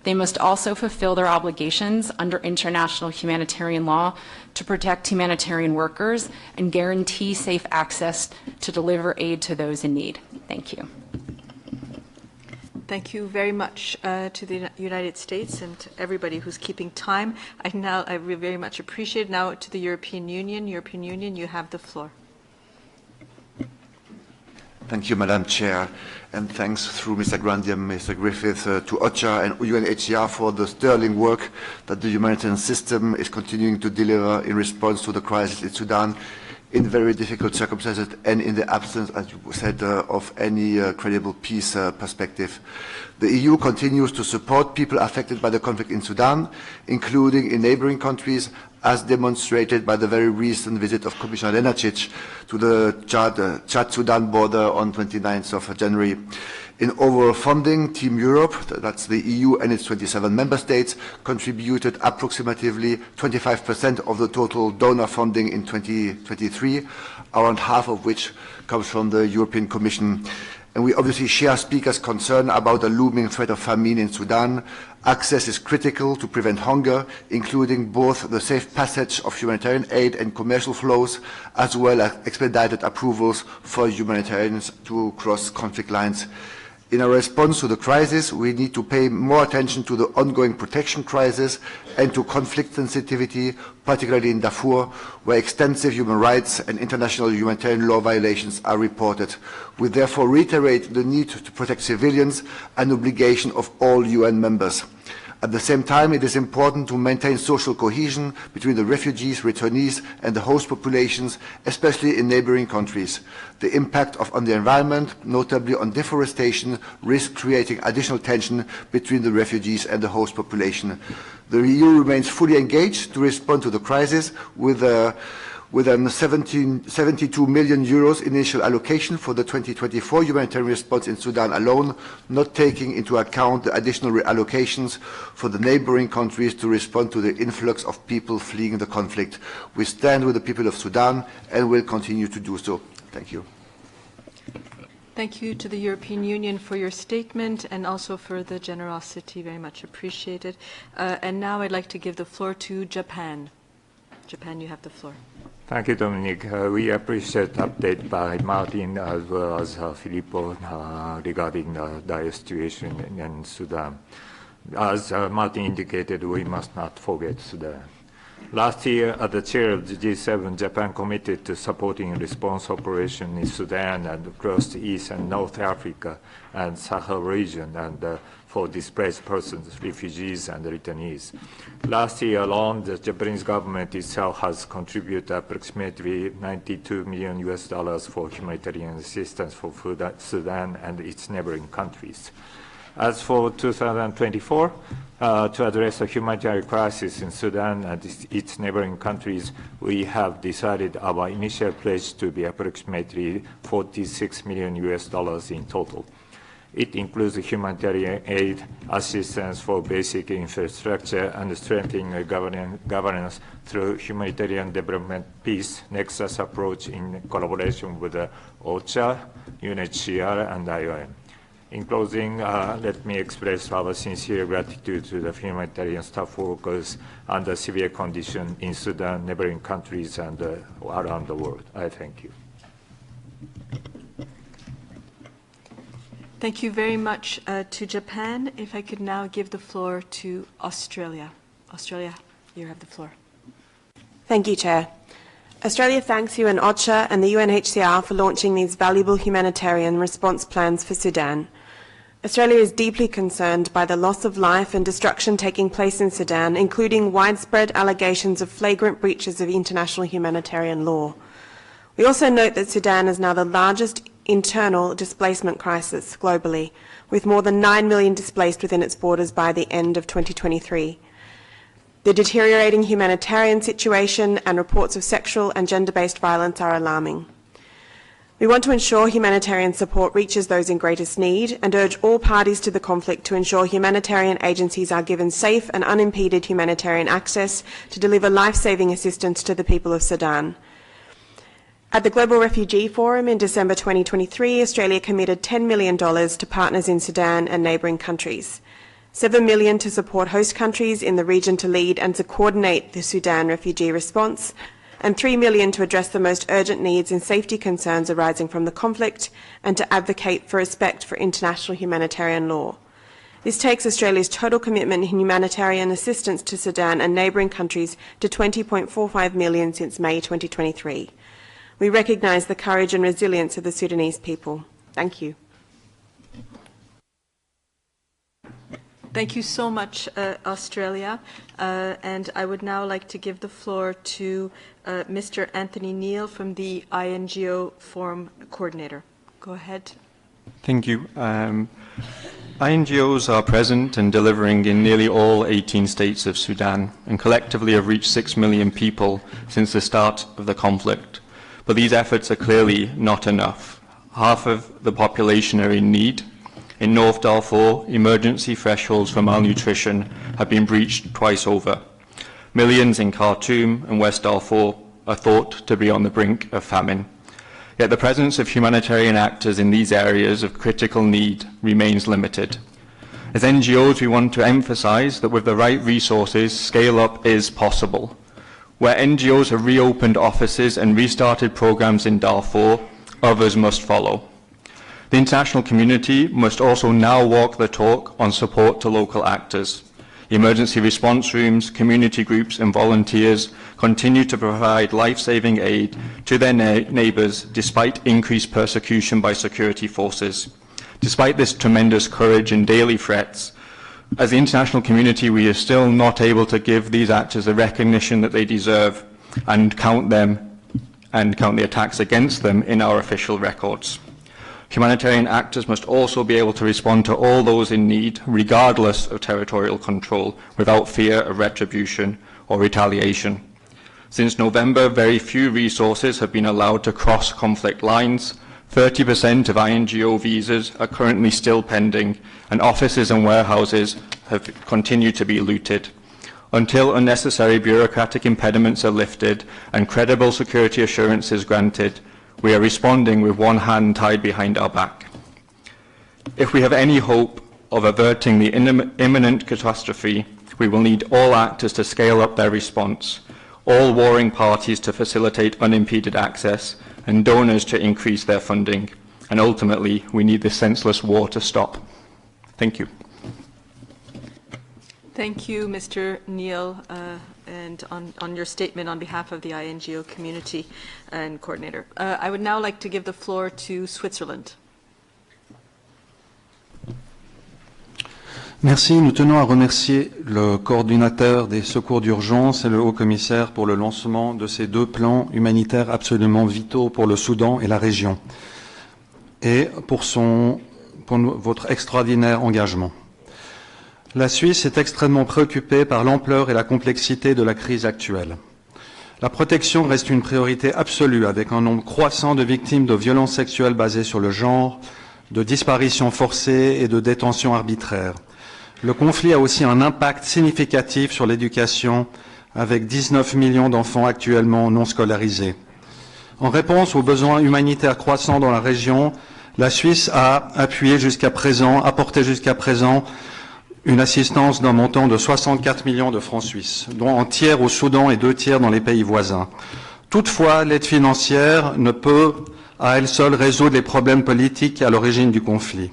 They must also fulfill their obligations under international humanitarian law to protect humanitarian workers and guarantee safe access to deliver aid to those in need. Thank you. Thank you very much to the United States and everybody who's keeping time. I very much appreciate it. Now to the European Union. European Union, you have the floor. Thank you, Madam Chair, and thanks through Mr. Grandi and Mr. Griffith to OCHA and UNHCR for the sterling work that the humanitarian system is continuing to deliver in response to the crisis in Sudan in very difficult circumstances and in the absence, as you said, of any credible peace perspective. The EU continues to support people affected by the conflict in Sudan, including in neighboring countries, as demonstrated by the very recent visit of Commissioner Lenarčič to the Chad-Sudan border on 29th of January. In overall funding, Team Europe, that's the EU and its 27 member states, contributed approximately 25% of the total donor funding in 2023, around half of which comes from the European Commission. And we obviously share speakers' concern about the looming threat of famine in Sudan. Access is critical to prevent hunger, including both the safe passage of humanitarian aid and commercial flows, as well as expedited approvals for humanitarians to cross conflict lines. In our response to the crisis, we need to pay more attention to the ongoing protection crisis and to conflict sensitivity, particularly in Darfur, where extensive human rights and international humanitarian law violations are reported. We therefore reiterate the need to protect civilians, an obligation of all UN members. At the same time, it is important to maintain social cohesion between the refugees, returnees, and the host populations, especially in neighboring countries. The impact on the environment, notably on deforestation, risks creating additional tension between the refugees and the host population. The EU remains fully engaged to respond to the crisis with a 72 million euros initial allocation for the 2024 humanitarian response in Sudan alone, not taking into account the additional reallocations for the neighboring countries to respond to the influx of people fleeing the conflict. We stand with the people of Sudan and will continue to do so. Thank you. Thank you to the European Union for your statement and also for the generosity. Very much appreciated. And now I'd like to give the floor to Japan. Japan, you have the floor. Thank you, Dominic. We appreciate update by Martin as well as Filippo regarding the dire situation in Sudan. As Martin indicated, we must not forget Sudan. Last year, as the chair of the G7, Japan committed to supporting response operations in Sudan and across the East and North Africa and Sahel region, and for displaced persons, refugees, and returnees. Last year alone, the Japanese government itself has contributed approximately $92 million for humanitarian assistance for Sudan and its neighboring countries. As for 2024, to address the humanitarian crisis in Sudan and its neighboring countries, we have decided our initial pledge to be approximately $46 million in total. It includes humanitarian aid, assistance for basic infrastructure, and strengthening governance through humanitarian development peace nexus approach in collaboration with OCHA, UNHCR, and IOM. In closing, let me express our sincere gratitude to the humanitarian staff workers under severe conditions in Sudan, neighboring countries, and around the world. I thank you. Thank you very much to Japan. If I could now give the floor to Australia. Australia, you have the floor. Thank you, Chair. Australia thanks you and OCHA and the UNHCR for launching these valuable humanitarian response plans for Sudan. Australia is deeply concerned by the loss of life and destruction taking place in Sudan, including widespread allegations of flagrant breaches of international humanitarian law. We also note that Sudan is now the largest internal displacement crisis globally, with more than 9 million displaced within its borders by the end of 2023. The deteriorating humanitarian situation and reports of sexual and gender-based violence are alarming. We want to ensure humanitarian support reaches those in greatest need and urge all parties to the conflict to ensure humanitarian agencies are given safe and unimpeded humanitarian access to deliver life-saving assistance to the people of Sudan. At the Global Refugee Forum in December 2023, Australia committed $10 million to partners in Sudan and neighbouring countries, $7 million to support host countries in the region to lead and to coordinate the Sudan refugee response, and $3 million to address the most urgent needs and safety concerns arising from the conflict and to advocate for respect for international humanitarian law. This takes Australia's total commitment in humanitarian assistance to Sudan and neighbouring countries to $20.45 million since May 2023. We recognise the courage and resilience of the Sudanese people. Thank you. Thank you so much, Australia. And I would now like to give the floor to Mr. Anthony Neal from the INGO Forum Coordinator. Go ahead. Thank you. INGOs are present and delivering in nearly all 18 states of Sudan and collectively have reached 6 million people since the start of the conflict. But these efforts are clearly not enough. Half of the population are in need. In North Darfur, emergency thresholds for malnutrition have been breached twice over. Millions in Khartoum and West Darfur are thought to be on the brink of famine. Yet the presence of humanitarian actors in these areas of critical need remains limited. As NGOs, we want to emphasize that with the right resources, scale-up is possible. Where NGOs have reopened offices and restarted programs in Darfur, others must follow. The international community must also now walk the talk on support to local actors. Emergency response rooms, community groups and volunteers continue to provide life-saving aid to their neighbours despite increased persecution by security forces. Despite this tremendous courage and daily threats, as the international community, we are still not able to give these actors the recognition that they deserve and count them and count the attacks against them in our official records. Humanitarian actors must also be able to respond to all those in need, regardless of territorial control, without fear of retribution or retaliation. Since November, very few resources have been allowed to cross conflict lines. 30% of INGO visas are currently still pending, and offices and warehouses have continued to be looted. Until unnecessary bureaucratic impediments are lifted and credible security assurances granted, we are responding with one hand tied behind our back. If we have any hope of averting the imminent catastrophe, we will need all actors to scale up their response, all warring parties to facilitate unimpeded access, and donors to increase their funding. And ultimately, we need this senseless war to stop. Thank you. Thank you, Mr. Neal, and on your statement on behalf of the INGO community and coordinator. I would now like to give the floor to Switzerland. Merci. Nous tenons à remercier le coordinateur des secours d'urgence et le haut-commissaire pour le lancement de ces deux plans humanitaires absolument vitaux pour le Soudan et la région, et pour votre extraordinaire engagement. La Suisse est extrêmement préoccupée par l'ampleur et la complexité de la crise actuelle. La protection reste une priorité absolue, avec un nombre croissant de victimes de violences sexuelles basées sur le genre, de disparitions forcées et de détentions arbitraires. Le conflit a aussi un impact significatif sur l'éducation, avec 19 millions d'enfants actuellement non scolarisés. En réponse aux besoins humanitaires croissants dans la région, la Suisse a apporté jusqu'à présent une assistance d'un montant de 64 millions de francs suisses, dont un tiers au Soudan et 2 tiers dans les pays voisins. Toutefois, l'aide financière ne peut à elle seule résoudre les problèmes politiques à l'origine du conflit.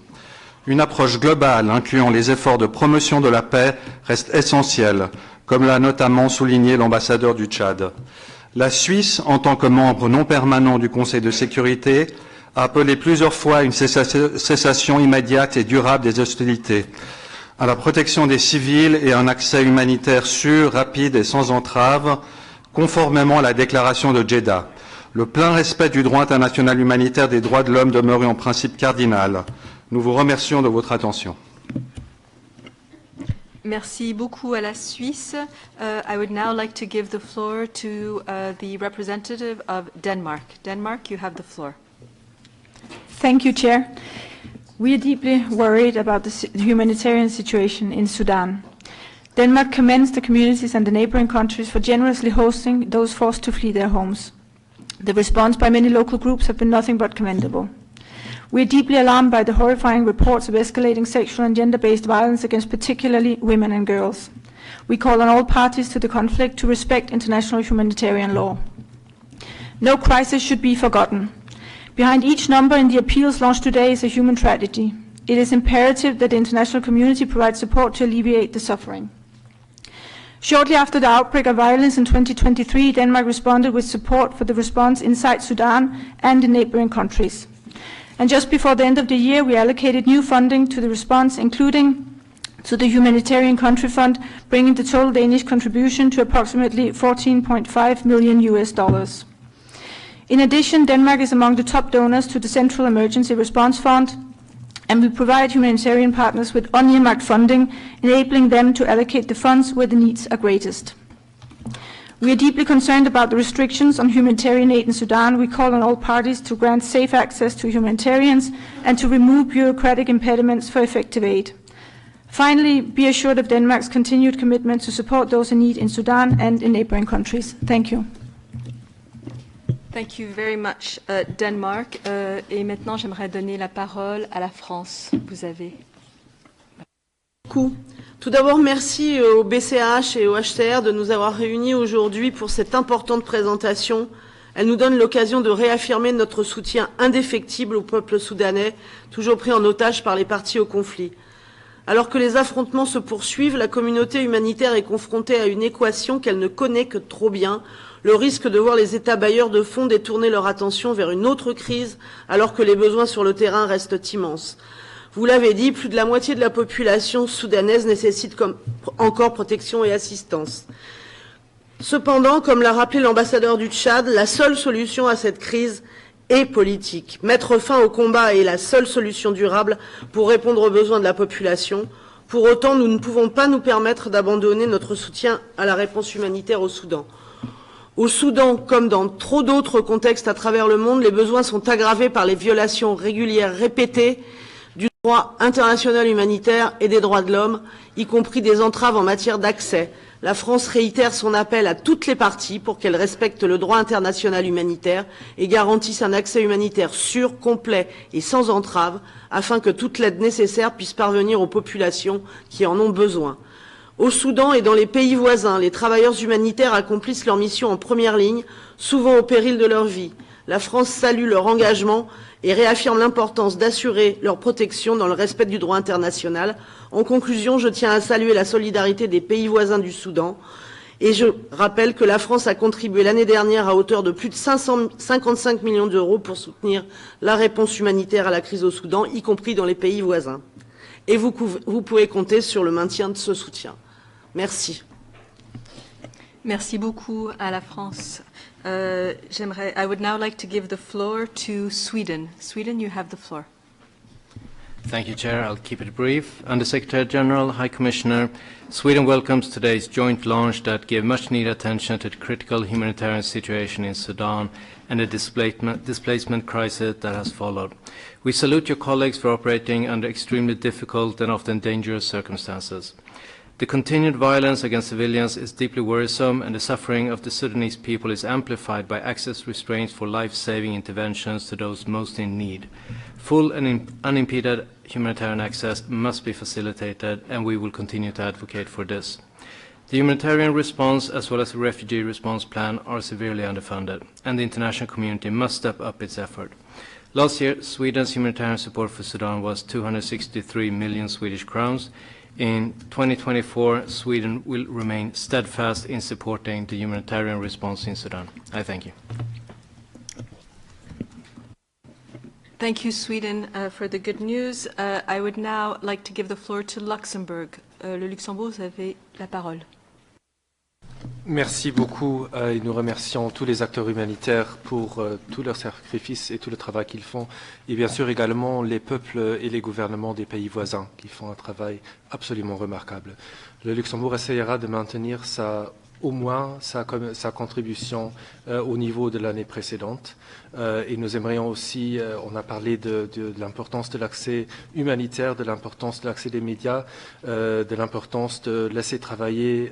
Une approche globale incluant les efforts de promotion de la paix reste essentielle, comme l'a notamment souligné l'ambassadeur du Tchad. La Suisse, en tant que membre non permanent du Conseil de sécurité, a appelé plusieurs fois à une cessation immédiate et durable des hostilités, à la protection des civils et à un accès humanitaire sûr, rapide et sans entrave, conformément à la déclaration de Jeddah. Le plein respect du droit international humanitaire des droits de l'homme demeure un principe cardinal. Nous vous remercions de votre attention. Merci beaucoup à la Suisse. I would now like to give the floor to the representative of Denmark. Denmark, you have the floor. Thank you, Chair. We are deeply worried about the humanitarian situation in Sudan. Denmark commends the communities and the neighboring countries for generously hosting those forced to flee their homes. The response by many local groups have been nothing but commendable. We are deeply alarmed by the horrifying reports of escalating sexual and gender-based violence against particularly women and girls. We call on all parties to the conflict to respect international humanitarian law. No crisis should be forgotten. Behind each number in the appeals launched today is a human tragedy. It is imperative that the international community provides support to alleviate the suffering. Shortly after the outbreak of violence in 2023, Denmark responded with support for the response inside Sudan and in neighboring countries. And just before the end of the year, we allocated new funding to the response, including to the Humanitarian Country Fund, bringing the total Danish contribution to approximately $14.5 million. In addition, Denmark is among the top donors to the Central Emergency Response Fund, and we provide humanitarian partners with unearmarked funding, enabling them to allocate the funds where the needs are greatest. We are deeply concerned about the restrictions on humanitarian aid in Sudan. We call on all parties to grant safe access to humanitarians and to remove bureaucratic impediments for effective aid. Finally, be assured of Denmark's continued commitment to support those in need in Sudan and in neighboring countries. Thank you. Thank you very much, Denmark. Et maintenant, j'aimerais donner la parole à la France. Vous avez. Tout d'abord, merci au BCH et au HCR de nous avoir réunis aujourd'hui pour cette importante présentation. Elle nous donne l'occasion de réaffirmer notre soutien indéfectible au peuple soudanais, toujours pris en otage par les parties au conflit. Alors que les affrontements se poursuivent, la communauté humanitaire est confrontée à une équation qu'elle ne connaît que trop bien, le risque de voir les États bailleurs de fonds détourner leur attention vers une autre crise, alors que les besoins sur le terrain restent immenses. Vous l'avez dit, plus de la moitié de la population soudanaise nécessite encore protection et assistance. Cependant, comme l'a rappelé l'ambassadeur du Tchad, la seule solution à cette crise est politique. Mettre fin au combat est la seule solution durable pour répondre aux besoins de la population. Pour autant, nous ne pouvons pas nous permettre d'abandonner notre soutien à la réponse humanitaire au Soudan. Au Soudan, comme dans trop d'autres contextes à travers le monde, les besoins sont aggravés par les violations régulières répétées du droit international humanitaire et des droits de l'homme, y compris des entraves en matière d'accès. La France réitère son appel à toutes les parties pour qu'elles respectent le droit international humanitaire et garantissent un accès humanitaire sûr, complet et sans entrave, afin que toute l'aide nécessaire puisse parvenir aux populations qui en ont besoin. Au Soudan et dans les pays voisins, les travailleurs humanitaires accomplissent leur mission en première ligne, souvent au péril de leur vie. La France salue leur engagement et réaffirme l'importance d'assurer leur protection dans le respect du droit international. En conclusion, je tiens à saluer la solidarité des pays voisins du Soudan Et je rappelle que la France a contribué l'année dernière à hauteur de plus de 555 millions d'euros pour soutenir la réponse humanitaire à la crise au Soudan, y compris dans les pays voisins. Et vous pouvez compter sur le maintien de ce soutien. Merci. Merci beaucoup à la France. I would now like to give the floor to Sweden. Sweden, you have the floor. Thank you, Chair. I'll keep it brief. Under Secretary General, High Commissioner, Sweden welcomes today's joint launch that gave much-needed attention to the critical humanitarian situation in Sudan and the displacement crisis that has followed. We salute your colleagues for operating under extremely difficult and often dangerous circumstances. The continued violence against civilians is deeply worrisome, and the suffering of the Sudanese people is amplified by access restraints for life-saving interventions to those most in need. Full and unimpeded humanitarian access must be facilitated, and we will continue to advocate for this. The humanitarian response as well as the refugee response plan are severely underfunded, and the international community must step up its effort. Last year, Sweden's humanitarian support for Sudan was 263 million Swedish crowns. In 2024, Sweden will remain steadfast in supporting the humanitarian response in Sudan. I thank you. Thank you, Sweden, for the good news. I would now like to give the floor to Luxembourg. Le Luxembourg, vous avez la parole. Merci beaucoup et nous remercions tous les acteurs humanitaires pour tous leurs sacrifices et tout le travail qu'ils font, et bien sûr également les peuples et les gouvernements des pays voisins qui font un travail absolument remarquable. Le Luxembourg essayera de maintenir au moins sa contribution au niveau de l'année précédente. Et nous aimerions aussi, on a parlé de l'importance de l'accès humanitaire, de l'importance de l'accès des médias, de l'importance de laisser travailler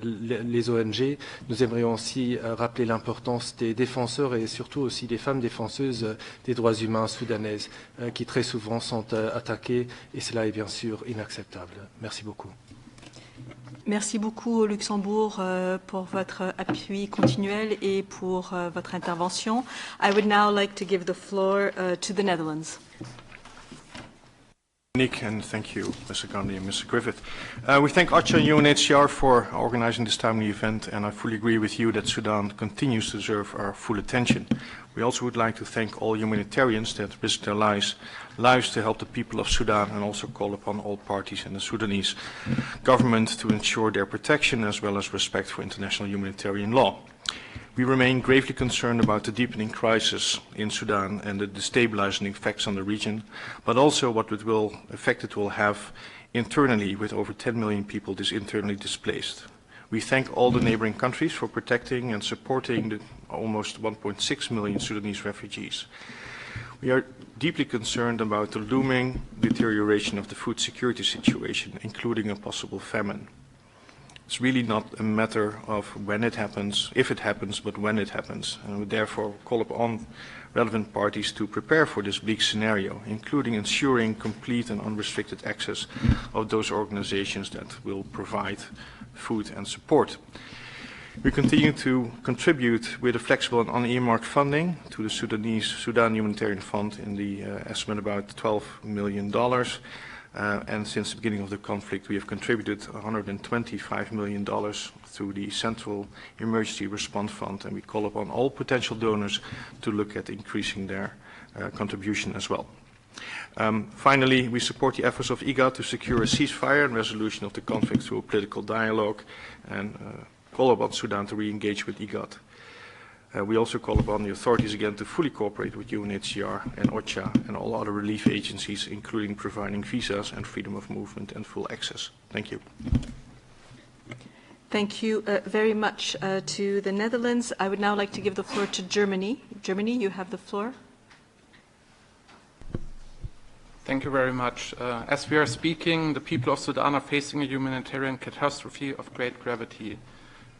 les ONG. Nous aimerions aussi rappeler l'importance des défenseurs et surtout aussi des femmes défenseuses des droits humains soudanaises qui très souvent sont attaquées, et cela est bien sûr inacceptable. Merci beaucoup. Merci beaucoup au Luxembourg pour votre appui continuel et pour votre intervention. I would now like to give the floor to the Netherlands. Nick, and thank you, Mr. Gandhi and Mr. Griffith. We thank OCHA and UNHCR for organizing this timely event, and I fully agree with you that Sudan continues to deserve our full attention. We also would like to thank all humanitarians that risk their lives to help the people of Sudan, and also call upon all parties and the Sudanese government to ensure their protection as well as respect for international humanitarian law. We remain gravely concerned about the deepening crisis in Sudan and the destabilizing effects on the region, but also what effect it will have internally, with over 10 million people internally displaced. We thank all the neighboring countries for protecting and supporting the almost 1.6 million Sudanese refugees. We are deeply concerned about the looming deterioration of the food security situation, including a possible famine. It's really not a matter of when it happens, if it happens, but when it happens. And we therefore call upon relevant parties to prepare for this bleak scenario, including ensuring complete and unrestricted access of those organizations that will provide food and support. We continue to contribute with a flexible and unearmarked funding to the Sudan Humanitarian Fund in the estimate about $12 million. And since the beginning of the conflict, we have contributed $125 million through the Central Emergency Response Fund, and we call upon all potential donors to look at increasing their contribution as well. Finally, we support the efforts of IGAD to secure a ceasefire and resolution of the conflict through a political dialogue, and call upon Sudan to re-engage with IGAD. We also call upon the authorities again to fully cooperate with UNHCR and OCHA and all other relief agencies, including providing visas and freedom of movement and full access. Thank you. Thank you very much to the Netherlands. I would now like to give the floor to Germany. Germany, you have the floor. Thank you very much. As we are speaking, the people of Sudan are facing a humanitarian catastrophe of great gravity.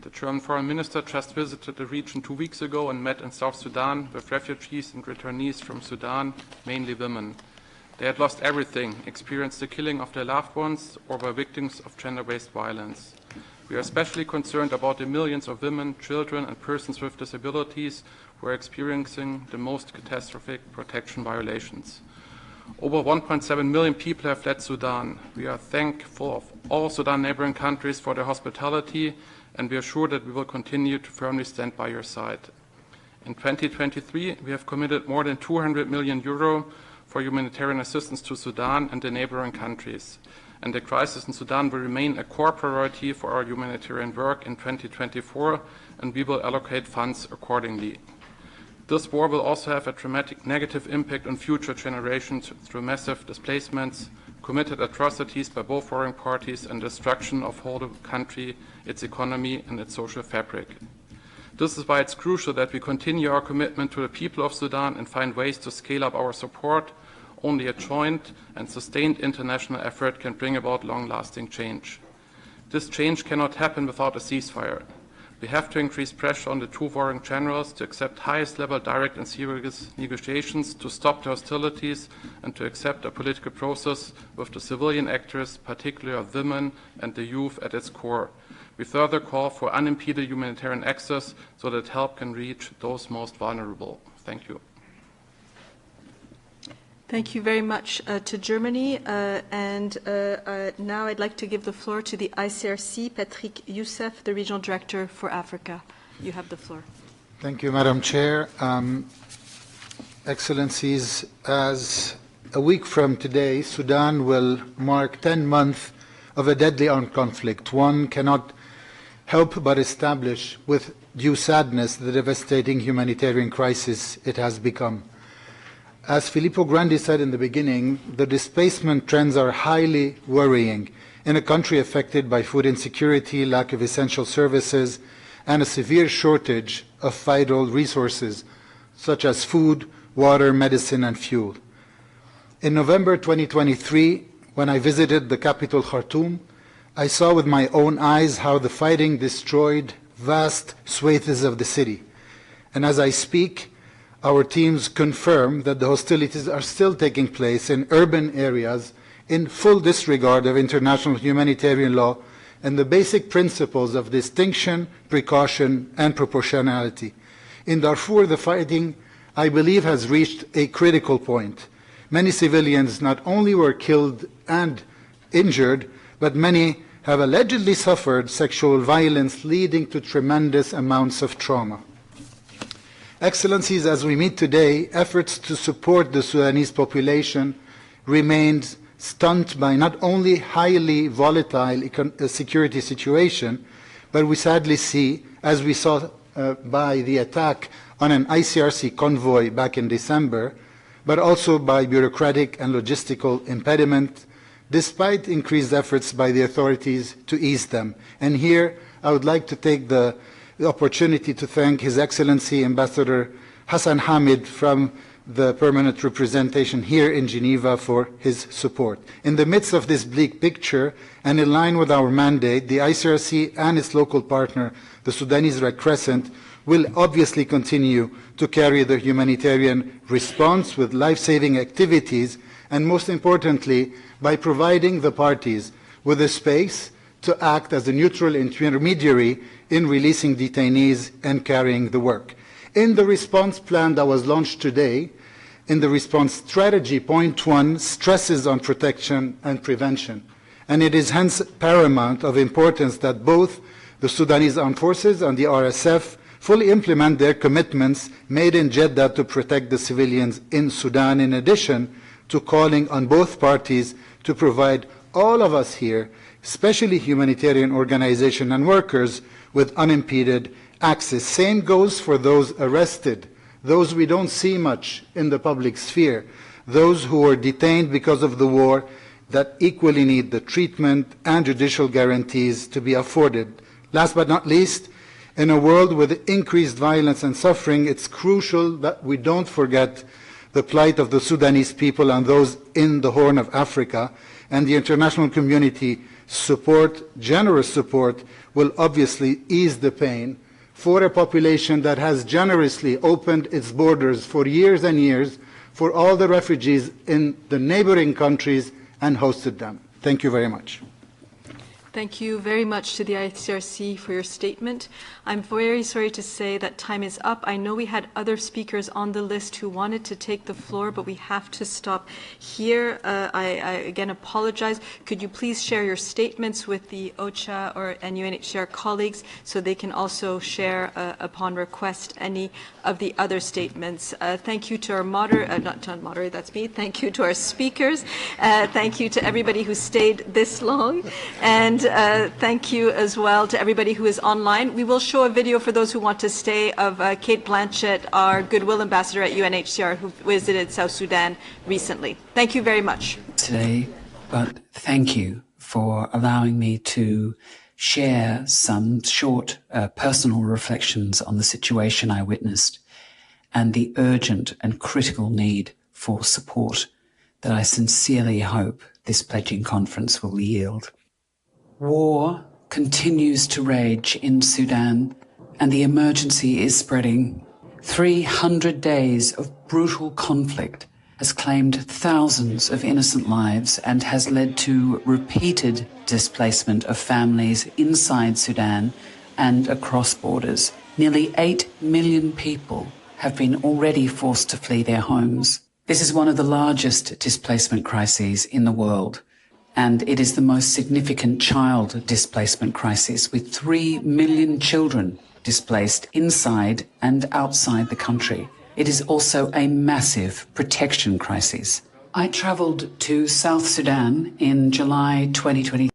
The German foreign minister just visited the region 2 weeks ago and met in South Sudan with refugees and returnees from Sudan, mainly women. They had lost everything, experienced the killing of their loved ones, or were victims of gender-based violence. We are especially concerned about the millions of women, children, and persons with disabilities who are experiencing the most catastrophic protection violations. Over 1.7 million people have fled Sudan. We are thankful of all Sudan neighboring countries for their hospitality, and we are sure that we will continue to firmly stand by your side. In 2023, we have committed more than 200 million euro for humanitarian assistance to Sudan and the neighboring countries. And the crisis in Sudan will remain a core priority for our humanitarian work in 2024, and we will allocate funds accordingly. This war will also have a dramatic negative impact on future generations through massive displacements, committed atrocities by both warring parties, and destruction of the whole country, its economy, and its social fabric. This is why it's crucial that we continue our commitment to the people of Sudan and find ways to scale up our support. Only a joint and sustained international effort can bring about long-lasting change. This change cannot happen without a ceasefire. We have to increase pressure on the two warring generals to accept highest-level direct and serious negotiations to stop the hostilities and to accept a political process with the civilian actors, particularly women and the youth, at its core. We further call for unimpeded humanitarian access so that help can reach those most vulnerable. Thank you. Thank you very much to Germany. Now I'd like to give the floor to the ICRC, Patrick Youssef, the Regional Director for Africa. You have the floor. Thank you, Madam Chair. Excellencies, as a week from today, Sudan will mark 10 months of a deadly armed conflict. One cannot help but establish with due sadness the devastating humanitarian crisis it has become. As Filippo Grandi said in the beginning, the displacement trends are highly worrying in a country affected by food insecurity, lack of essential services, and a severe shortage of vital resources such as food, water, medicine, and fuel. In November 2023, when I visited the capital Khartoum, I saw with my own eyes how the fighting destroyed vast swathes of the city. And as I speak, our teams confirm that the hostilities are still taking place in urban areas in full disregard of international humanitarian law and the basic principles of distinction, precaution, and proportionality. In Darfur, the fighting, I believe, has reached a critical point. Many civilians not only were killed and injured, but many have allegedly suffered sexual violence, leading to tremendous amounts of trauma. Excellencies, as we meet today, efforts to support the Sudanese population remained stunned by not only highly volatile security situation, but we sadly see, as we saw by the attack on an ICRC convoy back in December, but also by bureaucratic and logistical impediment, despite increased efforts by the authorities to ease them. And here I would like to take the opportunity to thank His Excellency Ambassador Hassan Hamid from the permanent representation here in Geneva for his support. In the midst of this bleak picture, and in line with our mandate, the ICRC and its local partner, the Sudanese Red Crescent, will obviously continue to carry the humanitarian response with life-saving activities, and most importantly, by providing the parties with a space to act as a neutral intermediary in releasing detainees and carrying the work. In the response plan that was launched today, in the response strategy, point 1 stresses on protection and prevention. And it is hence paramount of importance that both the Sudanese Armed Forces and the RSF fully implement their commitments made in Jeddah to protect the civilians in Sudan, in addition to calling on both parties to provide all of us here, especially humanitarian organizations and workers, with unimpeded access. Same goes for those arrested, those we don't see much in the public sphere, those who are detained because of the war, that equally need the treatment and judicial guarantees to be afforded. Last but not least, in a world with increased violence and suffering, it's crucial that we don't forget the plight of the Sudanese people and those in the Horn of Africa, and the international community support, generous support, will obviously ease the pain for a population that has generously opened its borders for years and years for all the refugees in the neighboring countries and hosted them. Thank you very much. Thank you very much to the ICRC for your statement. I'm very sorry to say that time is up. I know we had other speakers on the list who wanted to take the floor, but we have to stop here. I again apologize. Could you please share your statements with the OCHA and UNHCR colleagues so they can also share, upon request, any of the other statements? Thank you to our moderator, that's me. Thank you to our speakers. Thank you to everybody who stayed this long. And thank you as well to everybody who is online. We will show a video for those who want to stay of Kate Blanchett, our Goodwill Ambassador at UNHCR, who visited South Sudan recently. Thank you very much. Today, but thank you for allowing me to share some short personal reflections on the situation I witnessed and the urgent and critical need for support that I sincerely hope this pledging conference will yield. War continues to rage in Sudan, and the emergency is spreading. 300 days of brutal conflict has claimed thousands of innocent lives and has led to repeated displacement of families inside Sudan and across borders. Nearly 8 million people have been already forced to flee their homes. This is one of the largest displacement crises in the world, and it is the most significant child displacement crisis, with 3 million children displaced inside and outside the country. It is also a massive protection crisis. I travelled to South Sudan in July 2023